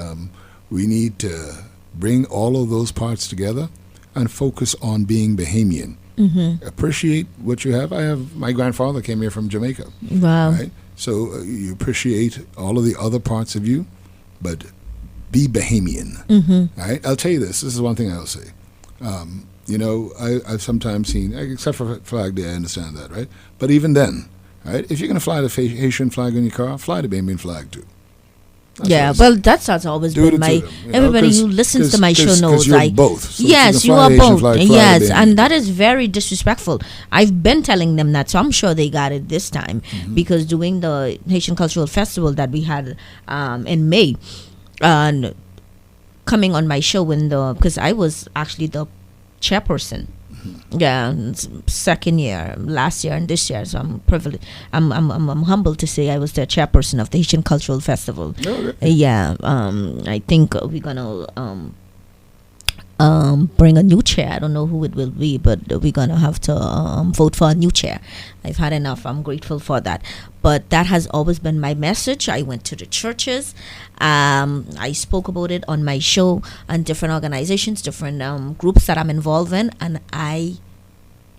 we need to bring all of those parts together and focus on being Bahamian. Appreciate what you have. My grandfather came here from Jamaica. Wow. Right? So you appreciate all of the other parts of you, but be Bahamian. Right? I'll tell you this. This is one thing I'll say. I've sometimes seen, except for Flag Day, I understand that, right? But even then, right? If you're going to fly the Haitian flag in your car, fly the Bahamian flag too. That's always do been it to them, everybody who listens to my show knows. You're both. So yes, you are both. Yes, and that is very disrespectful. I've been telling them that, so I'm sure they got it this time, because during the Haitian Cultural Festival that we had in May, and coming on my show because I was actually the chairperson. Second year, last year and this year, so I'm privileged. I'm humbled to say I was the chairperson of the Haitian Cultural Festival. Okay. I think we're gonna bring a new chair. I don't know who it will be, but we're gonna have to vote for a new chair. I've had enough. I'm grateful for that. But that has always been my message. I went to the churches. I spoke about it on my show and different organizations, different groups that I'm involved in, and I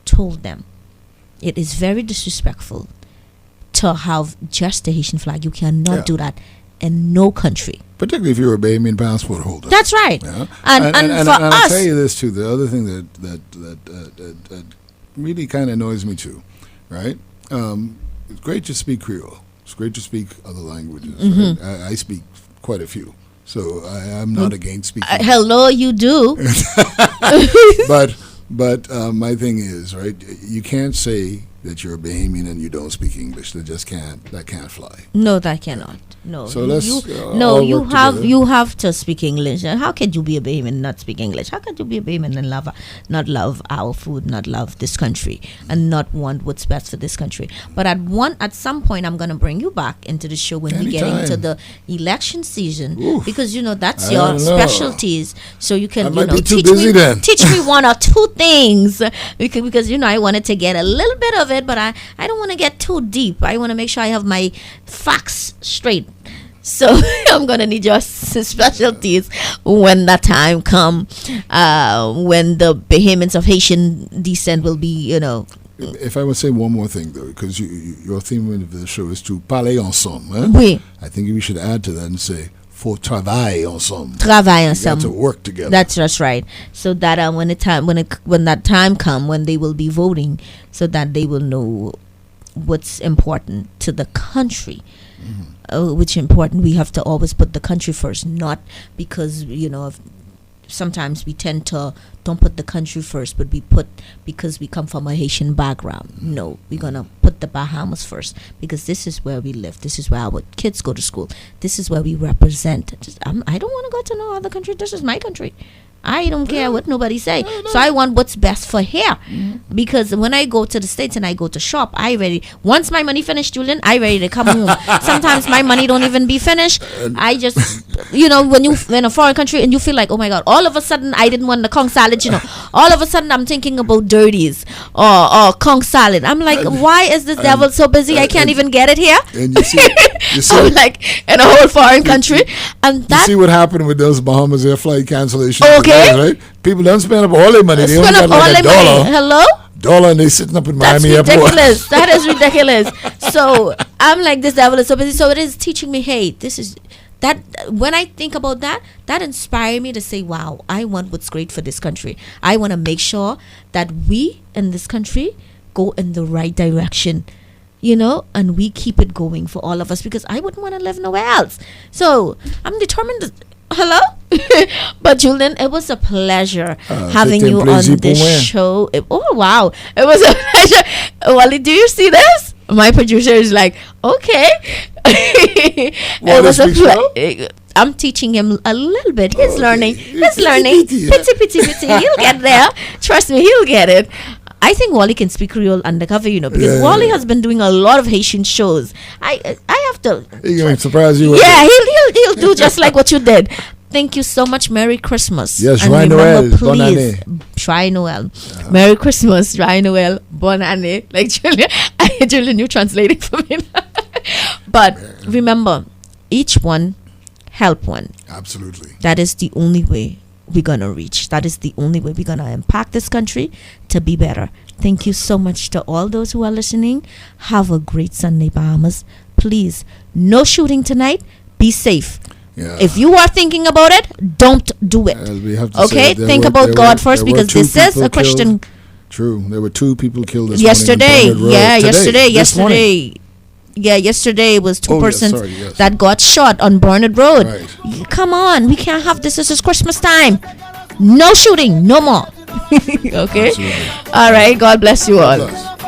told them it is very disrespectful to have just the Haitian flag. You cannot do that in no country. Particularly if you're a Bahamian passport holder. That's right. Yeah. And for us, I'll tell you this too. The other thing that really kind of annoys me too, right? It's great to speak Creole. It's great to speak other languages. Mm-hmm. Right? I speak quite a few, so I'm not against speaking. Hello, you do. But my thing is, right? You can't say that you're a Bahamian and you don't speak English. That can't fly. No, that cannot. No. So let's you have to speak English. How could you be a Bahamian and not speak English? How could you be a Bahamian and not love our food, not love this country, and not want what's best for this country? But at some point, I'm gonna bring you back into the show when we get into the election season, because that's your specialties. So you can teach me one or two things, because I wanted to get a little bit of it, but I don't want to get too deep. I want to make sure I have my facts straight. So I'm gonna need your specialties when that time come, when the Bahamians of Haitian descent will be, If I would say one more thing though, because your theme of the show is to parler ensemble. Oui. I think we should add to that and say faut travailler ensemble. Travailler ensemble. To work together. That's right. So that when that time come, when they will be voting, so that they will know what's important to the country. Which important, we have to always put the country first, not because sometimes we tend to don't put the country first, but because we come from a Haitian background. No, we're gonna put the Bahamas first, because this is where we live, this is where our kids go to school, this is where we represent. I don't want to go to no other country. This is my country. I don't care what nobody say. So I want what's best for here. Because when I go to the States and I go to shop, once my money finished, Julian, I ready to come home. Sometimes my money don't even be finished. I just, when you in a foreign country and you feel like, oh my God, all of a sudden I didn't want the conch salad, all of a sudden I'm thinking about dirties or conch salad. I'm like, why is this devil so busy? I can't even get it here. And you see I'm like in a whole foreign country. And you see what happened with those Bahamas Air flight cancellations. Okay. Right? People don't spend up all their money. They only got like $1. Hello? $1 and they sitting up in Miami Airport. That is ridiculous. ridiculous. So I'm like, this devil is so busy. So it is teaching me, hey, this is that. When I think about that inspired me to say, wow, I want what's great for this country. I want to make sure that we in this country go in the right direction, and we keep it going for all of us, because I wouldn't want to live nowhere else. So I'm determined to. Hello? But Julian, it was a pleasure having you on this show. Oh wow, it was a pleasure. Wally, do you see this? My producer is like, okay. It was a pleasure. I'm teaching him a little bit. He's learning. Pity. He'll get there. Trust me, he'll get it. I think Wally can speak Creole undercover, because Wally has been doing a lot of Haitian shows. I have to. He's going to surprise you. Yeah, he'll do just like what you did. Thank you so much. Merry Christmas. Yes, Joyeux Noël, bonne année. Joyeux Noël. Merry Christmas, Joyeux Noël, bonne année. Like Julian, you translated for me. But remember, each one help one. Absolutely. That is the only way we're gonna reach. That is the only way we're gonna impact this country to be better. Thank you so much to all those who are listening. Have a great Sunday, Bahamas. Please, no shooting tonight. Be safe. Yeah. If you are thinking about it, don't do it. Okay? Think about God first, because this is a Christian. True. There were 2 people killed this yesterday. morning. Yesterday. Yeah, yesterday was 2 persons yes. that got shot on Burnett Road. Right. Come on, we can't have this. This is Christmas time. No shooting, no more. Okay? Absolutely. All right, God bless you all. God bless.